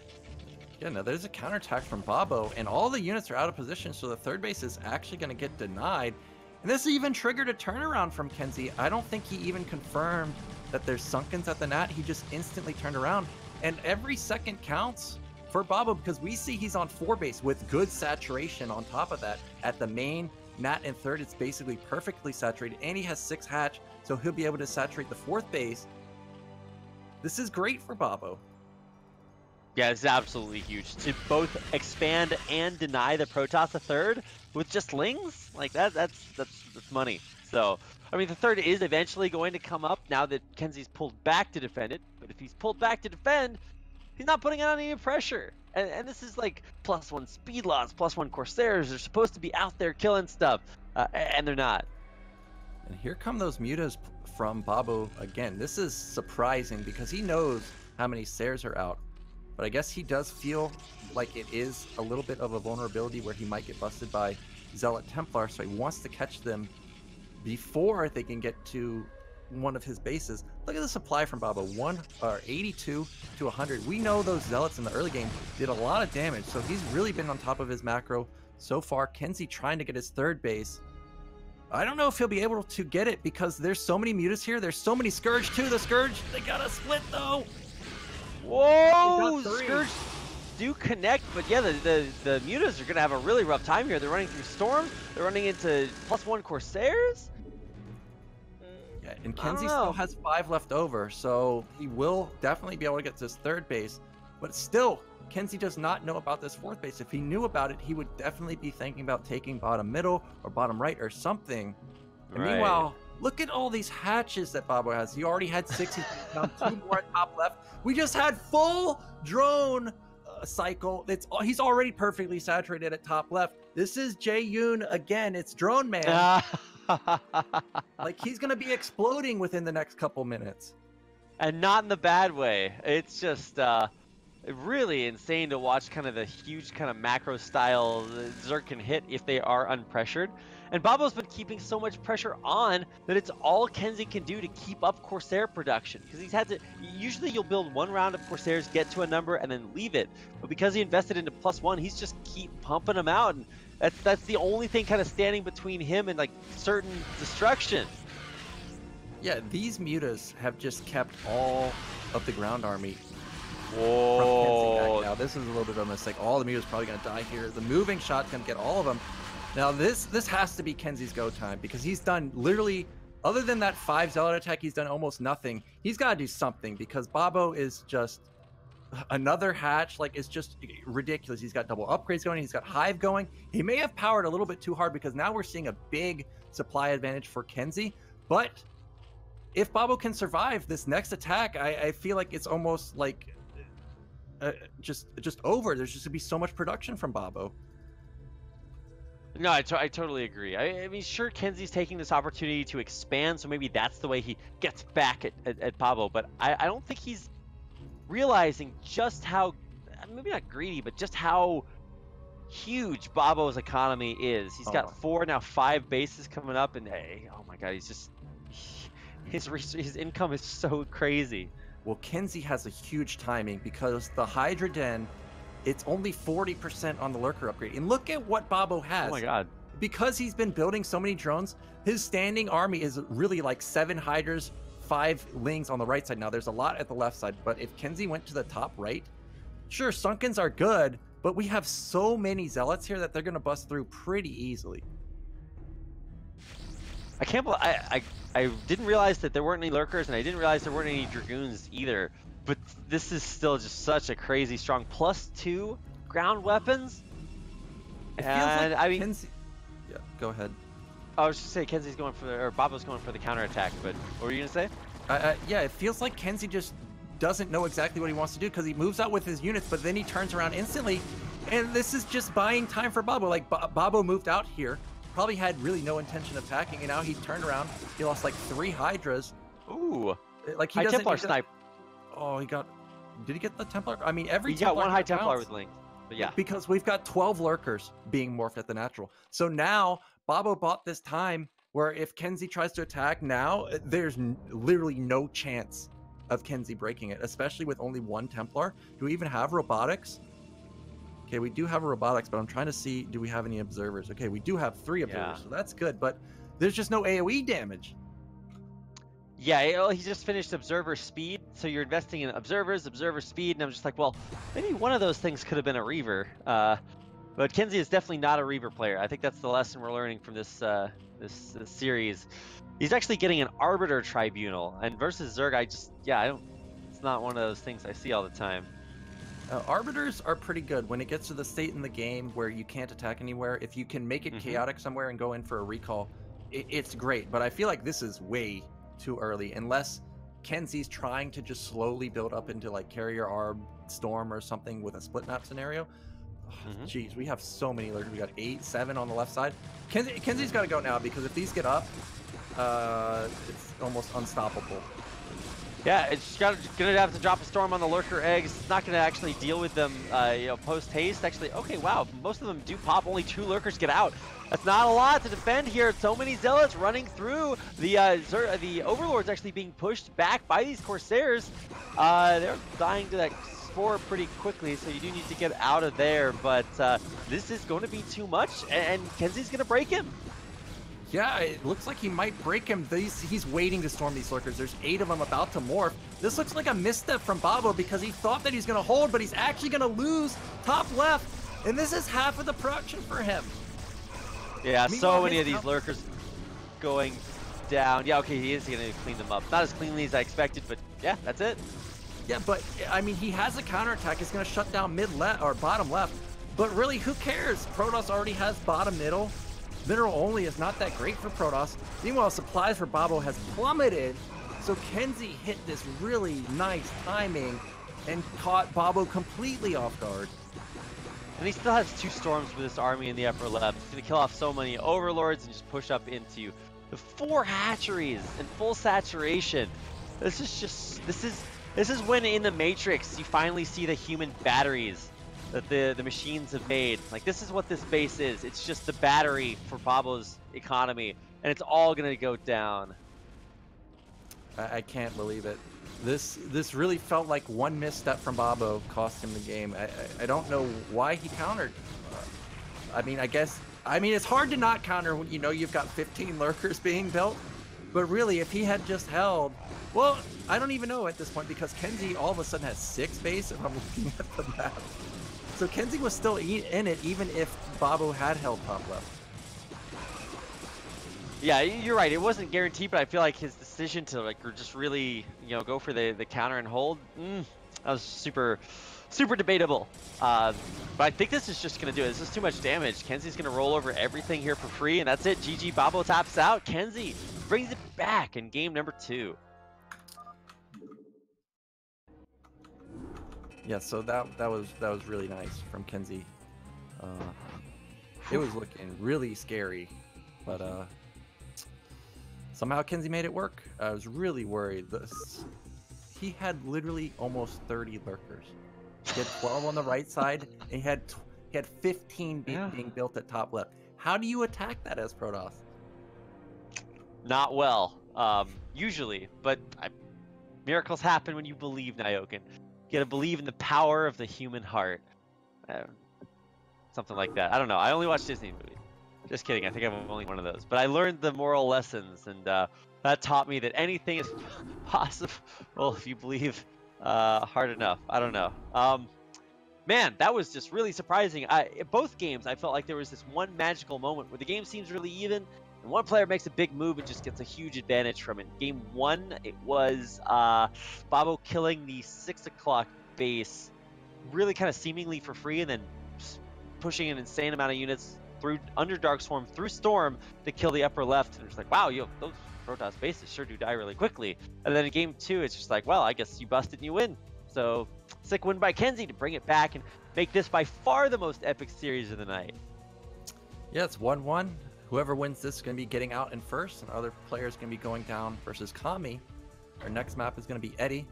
Yeah, no, there's a counterattack from Babo, and all the units are out of position, so the third base is actually going to get denied. And this even triggered a turnaround from KenZy. I don't think he even confirmed that there's Sunkens at the Nat. He just instantly turned around. And every second counts for Babo because we see he's on 4 base with good saturation on top of that. At the main, Nat in third, it's basically perfectly saturated. And he has 6 hatch, so he'll be able to saturate the 4th base. This is great for Babo. Yeah, it's absolutely huge to both expand and deny the Protoss a third with just Lings. Like that's money. So I mean, the third is eventually going to come up now that KenZy's pulled back to defend it. But if he's pulled back to defend, he's not putting on any pressure. And this is like +1 speed loss, +1 Corsairs. They're supposed to be out there killing stuff, and they're not. And here come those mutas from Babo again. This is surprising because he knows how many Sairs are out. But I guess he does feel like it is a little bit of a vulnerability where he might get busted by Zealot Templar, so he wants to catch them before they can get to one of his bases. Look at the supply from Babo, 82 to 100. We know those Zealots in the early game did a lot of damage, so he's really been on top of his macro so far. KenZy trying to get his third base. I don't know if he'll be able to get it because there's so many mutas here. There's so many Scourge too. The Scourge, they gotta split though. Whoa! Scourge do connect, but yeah, the mutas are gonna have a really rough time here. They're running through Storm. They're running into +1 Corsairs. Yeah, and KenZy still has 5 left over, so he will definitely be able to get to his third base. But still, KenZy does not know about this 4th base. If he knew about it, he would definitely be thinking about taking bottom middle or bottom right or something. And meanwhile, look at all these hatches that Babo has. He already had 6. He's down 2 more at top left. We just had full drone cycle. He's already perfectly saturated at top left. This is Jae-yoon again. It's Drone Man. Like he's gonna be exploding within the next couple minutes. And not in the bad way. It's just really insane to watch kind of the huge kind of macro style Zerg can hit if they are unpressured. And Babo's been keeping so much pressure on that it's all KenZy can do to keep up Corsair production. Because he's had to, usually you'll build 1 round of Corsairs, get to a number, and then leave it. But because he invested into +1, he's just keep pumping them out. And that's the only thing kind of standing between him and like certain destruction. Yeah, these mutas have just kept all of the ground army. Whoa. Now this is a little bit of a mistake. All the mutas probably gonna die here. The moving shot's gonna get all of them. Now this has to be KenZy's go time because he's done literally, other than that 5 Zealot attack, he's done almost nothing. He's got to do something because Babo is just another hatch. Like it's just ridiculous. He's got double upgrades going. He's got Hive going. He may have powered a little bit too hard because now we're seeing a big supply advantage for KenZy. But if Babo can survive this next attack, I feel like it's almost like just over. There's just gonna be so much production from Babo. No, I totally agree. I mean, sure, KenZy's taking this opportunity to expand, so maybe that's the way he gets back at Babo, but I don't think he's realizing just how, maybe not greedy, but just how huge Babo's economy is. He's got 4, now 5 bases coming up, and hey, oh my god, he's just, his income is so crazy. Well, KenZy has a huge timing because the Hydra Den, it's only 40% on the lurker upgrade. And look at what Babo has. Oh my god. Because he's been building so many drones, his standing army is really like 7 Hydras, 5 Lings on the right side. Now, there's a lot at the left side, but if KenZy went to the top right, sure, Sunkens are good, but we have so many Zealots here that they're going to bust through pretty easily. I can't believe, I didn't realize that there weren't any lurkers, and I didn't realize there weren't any Dragoons either. But this is still just such a crazy strong +2 ground weapons. It feels like I mean, yeah, go ahead. I was just saying KenZy's going for or Babo's going for the counterattack, but what were you gonna say? Yeah, it feels like KenZy just doesn't know exactly what he wants to do because he moves out with his units, but then he turns around instantly, and this is just buying time for Babo. Like Babo moved out here, probably had really no intention of attacking, and now he turned around. He lost like 3 Hydras. Ooh, like he High doesn't. Templar snipe. Oh, he got. Did he get the Templar? I mean, every He got Templar one high counts. Templar with Link. But yeah. Because we've got 12 lurkers being morphed at the natural. So now Babo bought this time where if KenZy tries to attack now, there's literally no chance of KenZy breaking it, especially with only one Templar. Do we even have robotics? Okay, we do have a robotics, but I'm trying to see, do we have any observers? Okay, we do have 3 observers, so that's good, but there's just no AoE damage. Yeah, he just finished Observer Speed, so you're investing in Observers, Observer Speed, and I'm just like, well, maybe one of those things could have been a Reaver. But KenZy is definitely not a Reaver player. I think that's the lesson we're learning from this this series. He's actually getting an Arbiter Tribunal, and versus Zerg, it's not one of those things I see all the time. Arbiters are pretty good when it gets to the state in the game where you can't attack anywhere. If you can make it chaotic somewhere and go in for a recall, it's great. But I feel like this is way too early, unless KenZy's trying to just slowly build up into like Carrier Arb, Storm, or something with a split map scenario. Jeez, we have so many lurkers. We got 8, 7 on the left side. KenZy's got to go now because if these get up, it's almost unstoppable. Yeah, it's gonna have to drop a Storm on the Lurker eggs. It's not gonna actually deal with them, post haste. Actually, okay, wow, most of them do pop. Only 2 Lurkers get out. That's not a lot to defend here. So many Zealots running through. The Overlord's actually being pushed back by these Corsairs. They're dying to that Spore pretty quickly, so you do need to get out of there. But this is going to be too much, and KenZy's gonna break him. Yeah, it looks like he might break him. He's waiting to storm these lurkers. There's 8 of them about to morph. This looks like a misstep from Babo because he thought that he's going to hold, but he's actually going to lose top left. And this is half of the production for him. Yeah, so many of these lurkers going down. Yeah, okay, he is going to clean them up. Not as cleanly as I expected, but yeah, that's it. Yeah, but I mean, he has a counterattack. It's going to shut down mid left or bottom left. But really, who cares? Protoss already has bottom middle. Mineral only is not that great for Protoss. Meanwhile, supplies for Babo has plummeted. So KenZy hit this really nice timing and caught Babo completely off guard. And he still has 2 Storms with this army in the upper left. He's going to kill off so many Overlords and just push up into the 4 hatcheries in full saturation. This is when in the Matrix you finally see the human batteries that the machines have made. Like, this is what this base is. It's just the battery for Babo's economy, and it's all gonna go down. I can't believe it. This really felt like one misstep from Babo cost him the game. I don't know why he countered. I mean, it's hard to not counter when you know you've got 15 lurkers being built. But really, if he had just held, well, I don't even know at this point because KenZy all of a sudden has 6 base if I'm looking at the map. So KenZy was still in it even if Babo had held top left. Yeah, you're right. It wasn't guaranteed, but I feel like his decision to just really, go for the counter and hold, that was super debatable. But I think this is just gonna do it. This is too much damage. KenZy's gonna roll over everything here for free, and that's it. GG. Babo taps out. KenZy brings it back in game number 2. Yeah, so that was really nice from KenZy. It was looking really scary, but somehow KenZy made it work. I was really worried. He had literally almost 30 lurkers. He had 12 on the right side, and he had 15 being built at top left. How do you attack that as Protoss? Not well, usually, but miracles happen when you believe, Nyoken. You gotta believe in the power of the human heart. Something like that. I don't know. I only watch Disney movies. Just kidding. I think I'm only one of those. But I learned the moral lessons, and that taught me that anything is possible if you believe hard enough. I don't know. Man, that was just really surprising. Both games, I felt like there was this one magical moment where the game seems really even, and one player makes a big move and just gets a huge advantage from it. Game 1, it was Babo killing the 6 o'clock base, really kind of seemingly for free, and then pushing an insane amount of units through under Dark Swarm, through Storm to kill the upper left. And it's like, wow, those Protoss bases sure do die really quickly. And then in game 2, it's just like, well, I guess you busted and you win. So sick win by KenZy to bring it back and make this by far the most epic series of the night. Yeah, it's 1-1. Whoever wins this is going to be getting out in first, and other players going to be going down versus Kami. Our next map is going to be Eddie.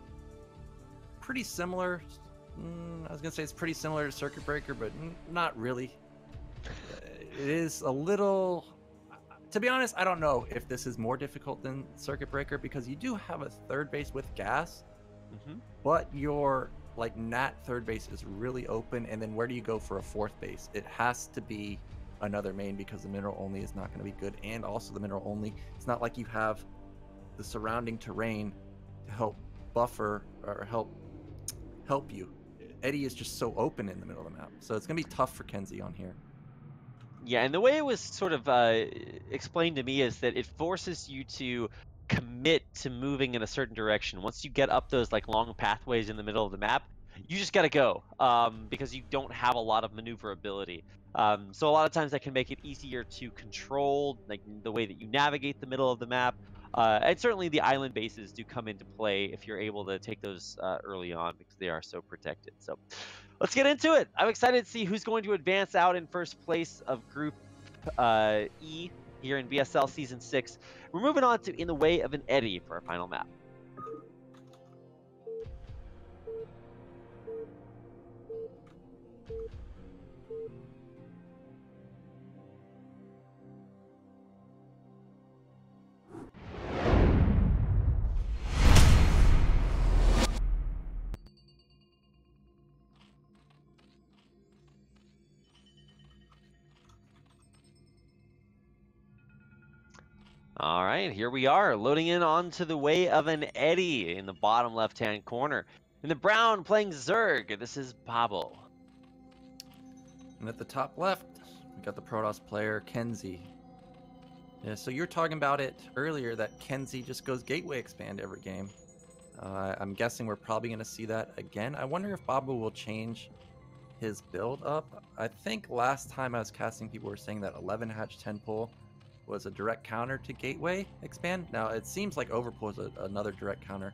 pretty similar. I was gonna say it's pretty similar to Circuit Breaker, but not really. It is a little. To be honest, I don't know if this is more difficult than Circuit Breaker because you do have a third base with gas, but your like nat third base is really open, and then where do you go for a fourth base? It has to be another main because the mineral only is not going to be good, and also the mineral only, it's not like you have the surrounding terrain to help buffer or help you. Eddy is just so open in the middle of the map, so it's going to be tough for KenZy on here. Yeah, and the way it was sort of explained to me is that it forces you to commit to moving in a certain direction. Once you get up those like long pathways in the middle of the map, you just gotta go because you don't have a lot of maneuverability. So a lot of times that can make it easier to control like the way that you navigate the middle of the map. And certainly the island bases do come into play if you're able to take those early on because they are so protected. So let's get into it. I'm excited to see who's going to advance out in first place of Group E here in BSL Season 6. We're moving on to In the Way of an Eddy for our final map. All right, here we are, loading in onto the Way of an Eddy in the bottom left-hand corner. In the brown, playing Zerg, this is Babo. And at the top left, we got the Protoss player, KenZy. Yeah, so you were talking about it earlier that KenZy just goes gateway expand every game. I'm guessing we're probably going to see that again. I wonder if Babo will change his build up. I think last time I was casting, people were saying that 11 hatch 10 pull was a direct counter to gateway expand. Now it seems like overpull is another direct counter,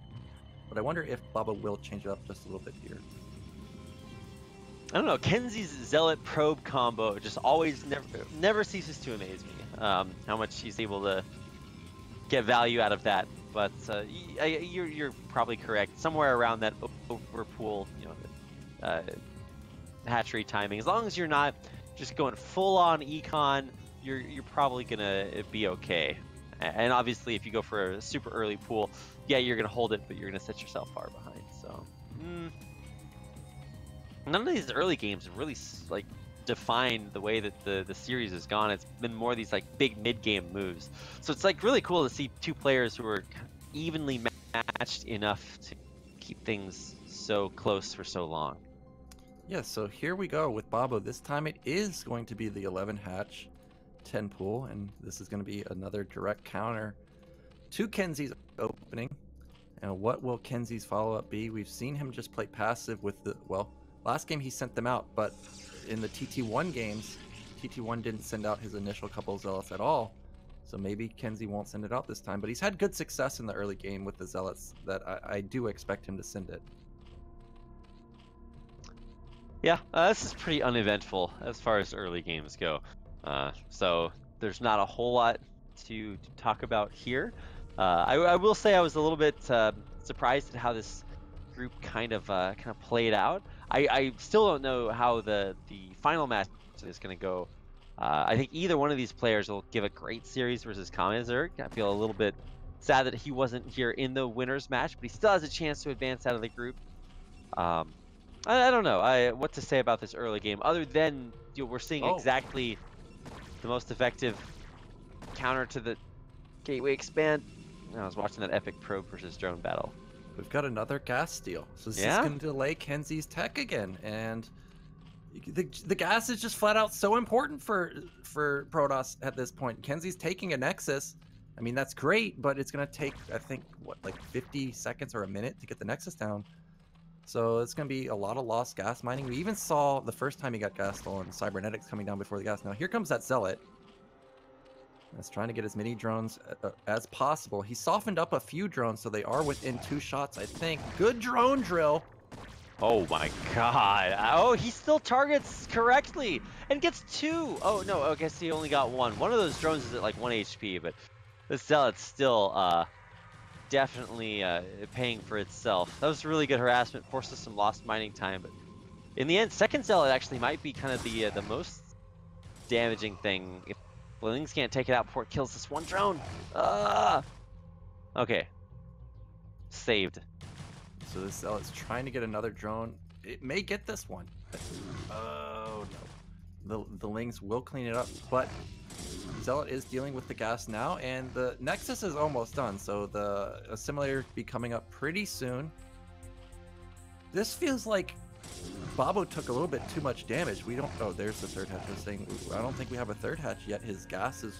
but I wonder if Babo will change it up just a little bit here. I don't know, KenZy's Zealot probe combo just always never ceases to amaze me. How much he's able to get value out of that. But you're probably correct. Somewhere around that overpool, hatchery timing. As long as you're not just going full on econ, you're probably gonna be okay. And obviously, if you go for a super early pool, yeah, you're gonna hold it, but you're gonna set yourself far behind. So none of these early games have really like defined the way that the series has gone. It's been more of these like big mid-game moves. So it's like really cool to see two players who are evenly matched enough to keep things so close for so long. Yeah, so here we go with Babo. This time it is going to be the 11 hatch 10 pool, and this is going to be another direct counter to KenZy's opening. And what will KenZy's follow-up be? We've seen him just play passive with the, well, last game he sent them out, but in the TT1 games, TT1 didn't send out his initial couple of Zealots at all. So maybe KenZy won't send it out this time, but he's had good success in the early game with the Zealots that I do expect him to send it. Yeah, this is pretty uneventful as far as early games go. So there's not a whole lot to talk about here. I will say I was a little bit surprised at how this group kind of played out. I still don't know how the final match is going to go. I think either one of these players will give a great series versus KenZy. I feel a little bit sad that he wasn't here in the winners match, but he still has a chance to advance out of the group. I don't know what to say about this early game, other than we're seeing exactly the most effective counter to the gateway expand. I was watching that epic probe versus drone battle. We've got another gas steal. So this is going to delay KenZy's tech again. And the gas is just flat out so important for Protoss at this point. KenZy's taking a Nexus. I mean, that's great, but it's going to take, I think, like 50 seconds or a minute to get the Nexus down. So it's going to be a lot of lost gas mining. We even saw the first time he got gas stolen, cybernetics coming down before the gas. Now here comes that Zealot. That's trying to get as many drones as possible. He softened up a few drones, so they are within 2 shots, I think. Good drone drill. Oh my god. Oh, he still targets correctly and gets 2. Oh no, I guess he only got 1. One of those drones is at like 1 HP, but the Zealot's still definitely paying for itself. That was really good harassment, forced us some lost mining time, but in the end, second zealot actually might be kind of the most damaging thing if Lings can't take it out before it kills this one drone. Okay. Saved. So this zealot's trying to get another drone. It may get this one. Oh no. The Lings will clean it up, but Zealot is dealing with the gas now, and the Nexus is almost done, so the assimilator will be coming up pretty soon. This feels like Babo took a little bit too much damage. We don't... Oh, there's the third hatch. I was saying, I don't think we have a third hatch yet. His gas is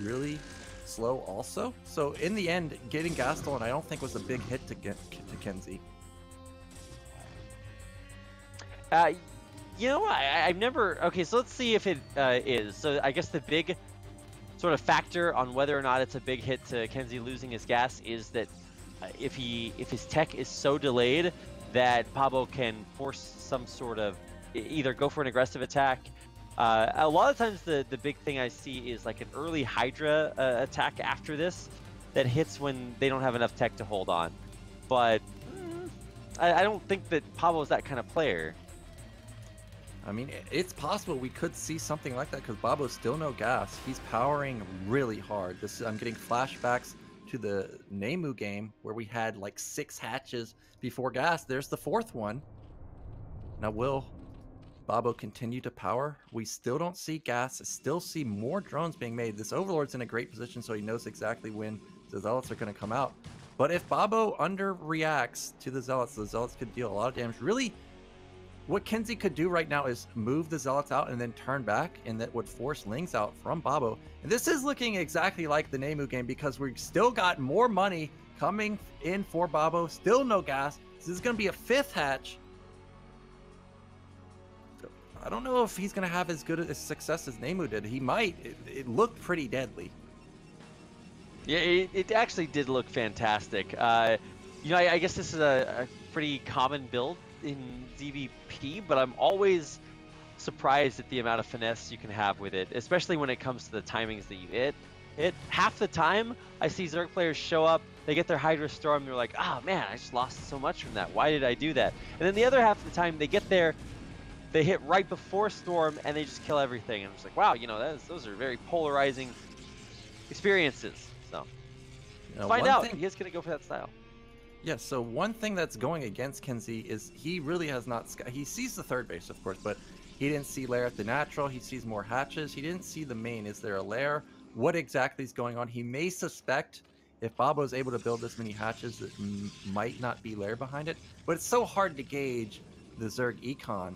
really slow also. So in the end, getting gas stolen, I don't think was a big hit to KenZy. You know, I've never... Okay, so let's see if it is. So I guess the big sort of factor on whether or not it's a big hit to KenZy losing his gas is that if his tech is so delayed that Babo can force some sort of either go for an aggressive attack. A lot of times the big thing I see is like an early Hydra attack after this that hits when they don't have enough tech to hold on. But I don't think that Babo's that kind of player. I mean, it's possible we could see something like that because Babo's still no gas. He's powering really hard. I'm getting flashbacks to the Nemu game where we had like 6 hatches before gas. There's the 4th one. Now will Babo continue to power? We still don't see gas. Still see more drones being made. This Overlord's in a great position, so he knows exactly when the Zealots are going to come out. But if Babo underreacts to the Zealots could deal a lot of damage. Really, what KenZy could do right now is move the Zealots out and then turn back, and that would force Lings out from Babo. And this is looking exactly like the Nemu game because we've still got more money coming in for Babo. Still no gas. This is going to be a 5th hatch. I don't know if he's going to have as good a success as Nemu did. He might. It looked pretty deadly. Yeah, it actually did look fantastic. You know, I guess this is a pretty common build in ZVP, but I'm always surprised at the amount of finesse you can have with it, especially when it comes to the timings that you hit. Half the time, I see Zerg players show up, they get their Hydra Storm, they're like, oh man, I just lost so much from that. Why did I do that? And then the other half of the time, they get there, they hit right before Storm, and they just kill everything. And I'm just like, wow, you know, those are very polarizing experiences. So, find out. He is going to go for that style. Yeah, so one thing that's going against KenZy is he really has not... He sees the third base, of course, but he didn't see lair at the natural. He sees more hatches. He didn't see the main. Is there a lair? What exactly is going on? He may suspect if Babo is able to build this many hatches, that might not be lair behind it. But it's so hard to gauge the Zerg econ.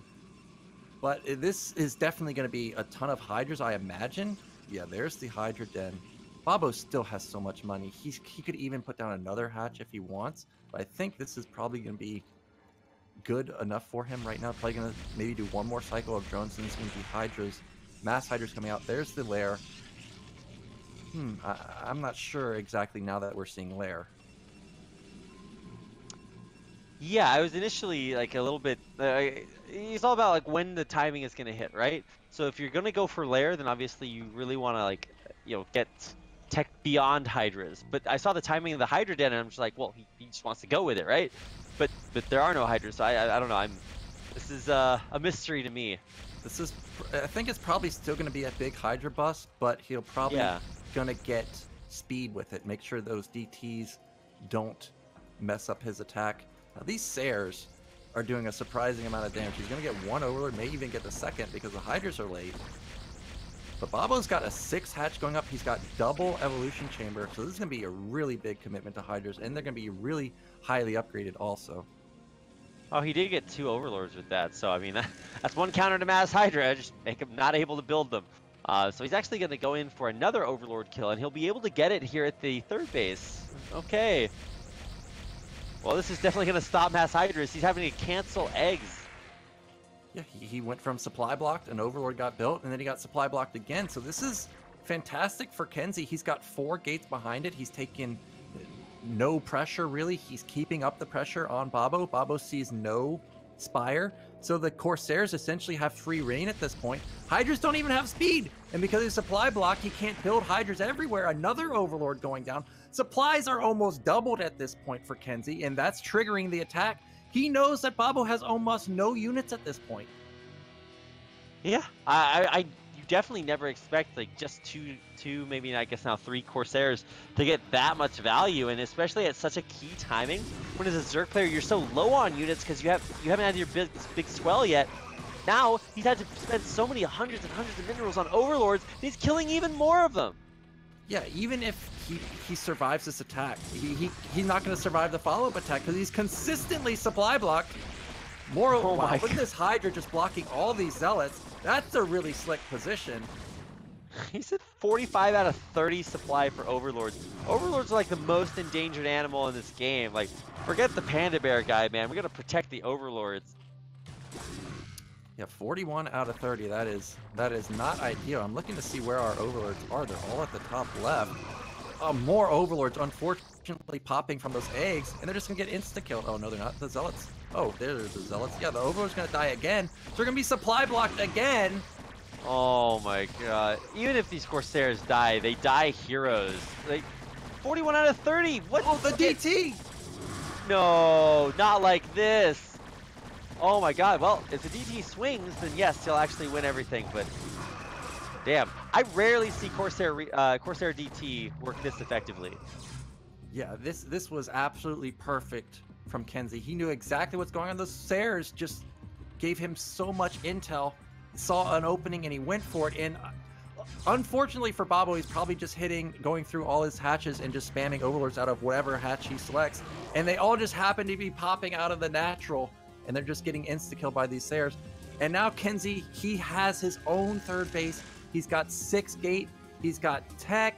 But this is definitely going to be a ton of Hydras, I imagine. Yeah, there's the Hydra den. Babo still has so much money. He could even put down another hatch if he wants. But I think this is probably going to be good enough for him right now. Probably going to maybe do one more cycle of drones, and it's going to be Hydras. Mass Hydras coming out. There's the lair. I'm not sure exactly now that we're seeing lair. Yeah, I was initially like a little bit... it's all about like when the timing is going to hit, right? So if you're going to go for lair, then obviously you really want to like, you know, get tech beyond Hydras. But I saw the timing of the Hydra den, and I'm just like, well, he just wants to go with it, right? But there are no Hydras, so I don't know. This is a mystery to me. I think it's probably still going to be a big Hydra bust, but he'll probably going to get speed with it. Make sure those DTs don't mess up his attack. Now these Sayers are doing a surprising amount of damage. He's going to get one Overlord, may even get the second because the Hydras are late. But Babo's got a 6th hatch going up. He's got double Evolution Chamber. So this is going to be a really big commitment to Hydras, and they're going to be really highly upgraded also. Oh, he did get 2 Overlords with that. So, I mean, that's one counter to Mass Hydra. Just make him not able to build them. So he's actually going to go in for another Overlord kill, and he'll be able to get it here at the 3rd base. Okay. Well, this is definitely going to stop Mass Hydras. He's having to cancel eggs. Yeah, he went from supply blocked, an Overlord got built, and then he got supply blocked again. So this is fantastic for KenZy. He's got 4 gates behind it. He's taking no pressure, really. He's keeping up the pressure on Babo. Babo sees no Spire. So the Corsairs essentially have free reign at this point. Hydras don't even have speed. And because of supply block, he can't build Hydras everywhere. Another Overlord going down. Supplies are almost doubled at this point for KenZy, and that's triggering the attack. He knows that Babo has almost no units at this point. Yeah, you definitely never expect like just two, maybe I guess now 3 Corsairs to get that much value, and especially at such a key timing when as a Zerg player you're so low on units because you haven't had your big swell yet. Now he's had to spend so many hundreds and hundreds of minerals on Overlords, and he's killing even more of them. Yeah, even if he survives this attack, he's not going to survive the follow-up attack because he's consistently supply blocked. Wow, look at this Hydra just blocking all these Zealots. That's a really slick position. He's at 45 out of 30 supply for Overlords. Overlords are like the most endangered animal in this game. Like, forget the Panda Bear guy, man. We're going to protect the Overlords. Yeah, 41 out of 30. That is not ideal. I'm looking to see where our Overlords are. They're all at the top left. More Overlords, unfortunately, popping from those eggs, and they're just going to get insta-killed. Oh, no, they're not. The Zealots. Oh, there's the Zealots. Yeah, the Overlord's going to die again. So they're going to be supply blocked again. Oh, my God. Even if these Corsairs die, they die heroes. Like, 41 out of 30. What? Oh, the DT. No, not like this. Oh my God, well, if the DT swings, then yes, he'll actually win everything, but damn, I rarely see Corsair DT work this effectively. Yeah, this was absolutely perfect from KenZy. He knew exactly what's going on. Those Sairs just gave him so much intel, saw an opening, and he went for it, and unfortunately for Babo, he's probably just going through all his hatches and just spamming Overlords out of whatever hatch he selects, and they all just happen to be popping out of the natural, and they're just getting insta-killed by these Sairs. And now KenZy, he has his own third base. He's got 6 gate, he's got tech,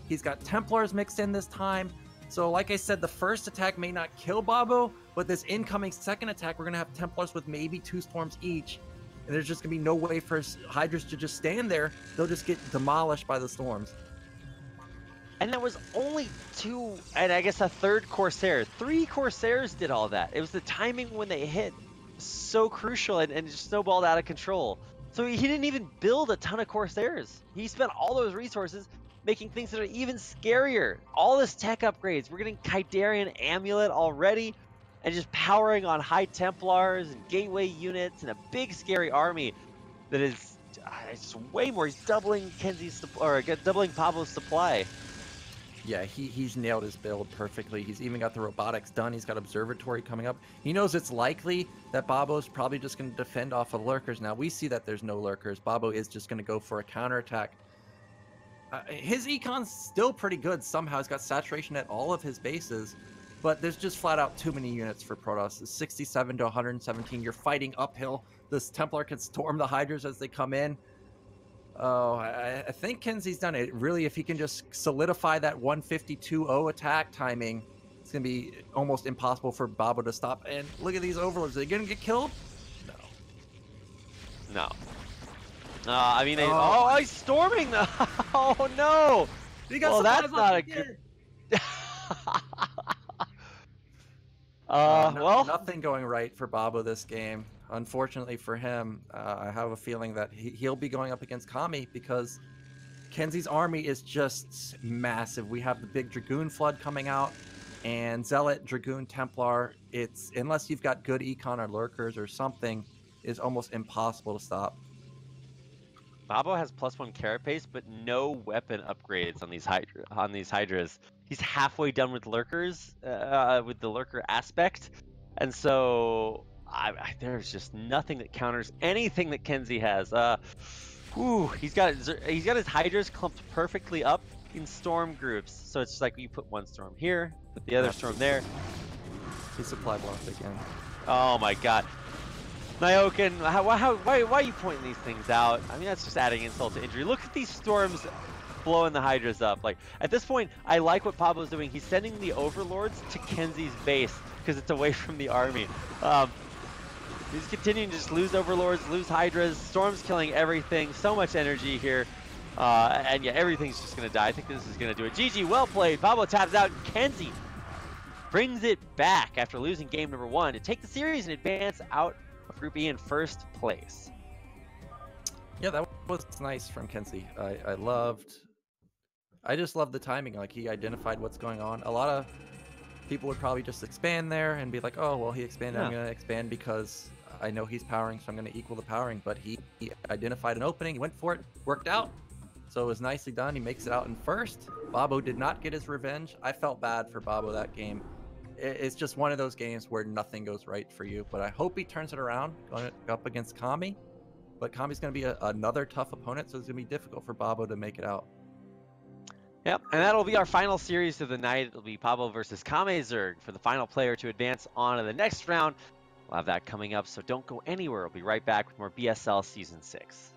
he's got Templars mixed in this time. So like I said, the first attack may not kill Babo, but this incoming second attack, we're gonna have Templars with maybe 2 storms each. And there's just gonna be no way for Hydras to just stand there. They'll just get demolished by the storms. And there was only 2, and I guess a third Corsair. 3 Corsairs did all that. It was the timing when they hit so crucial and just snowballed out of control. So he didn't even build a ton of Corsairs. He spent all those resources making things that are even scarier. All this tech upgrades. We're getting Kydarian Amulet already, and just powering on High Templars and Gateway units and a big scary army that is it's way more. He's doubling doubling Pablo's supply. Yeah, he's nailed his build perfectly. He's even got the robotics done. He's got Observatory coming up. He knows it's likely that Babo's probably just going to defend off of lurkers. Now, we see that there's no lurkers. Babo is just going to go for a counterattack. His econ's still pretty good somehow. He's got saturation at all of his bases, but there's just flat out too many units for Protoss. It's 67 to 117. You're fighting uphill. This Templar can storm the Hydras as they come in. Oh, I think KenZy's done it. Really, if he can just solidify that 152-0 attack timing, it's going to be almost impossible for Babo to stop. And look at these Overlords. Are they going to get killed? No. I mean, he's storming the... Oh, no. Well, that's not a good... Well... Nothing going right for Babo this game. Unfortunately for him, I have a feeling that he'll be going up against Kami because KenZy's army is just massive. We have the big Dragoon flood coming out, and Zealot, Dragoon, Templar. It's, unless you've got good econ or lurkers or something, is almost impossible to stop. Babo has +1 carapace, but no weapon upgrades on these Hydras. He's halfway done with lurkers, with the lurker aspect, and so there's just nothing that counters anything that KenZy has. He's got his Hydras clumped perfectly up in storm groups, so it's just like you put one storm here, put the other storm there. He's supply blocked again. Oh my God. Nyoken, why are you pointing these things out? I mean, that's just adding insult to injury. Look at these storms blowing the Hydras up. Like, at this point, I like what Pablo's doing. He's sending the Overlords to KenZy's base because it's away from the army. He's continuing to just lose Overlords, lose Hydras, storms killing everything. So much energy here. And yeah, everything's just going to die. I think this is going to do it. GG, well played. Babo taps out. KenZy brings it back after losing game number 1 to take the series and advance out of Group E in first place. Yeah, that was nice from KenZy. I just loved the timing. Like, he identified what's going on. A lot of people would probably just expand there and be like, oh, well, he expanded. I'm going to expand because I know he's powering, so I'm going to equal the powering. But he identified an opening. He went for it. Worked out. So it was nicely done. He makes it out in first. Babo did not get his revenge. I felt bad for Babo that game. It's just one of those games where nothing goes right for you. But I hope he turns it around going up against Kami. But Kami's going to be another tough opponent, so it's going to be difficult for Babo to make it out. Yep, and that'll be our final series of the night. It'll be Babo versus KenZy for the final player to advance on to the next round. We'll have that coming up, so don't go anywhere. We'll be right back with more BSL Season 6.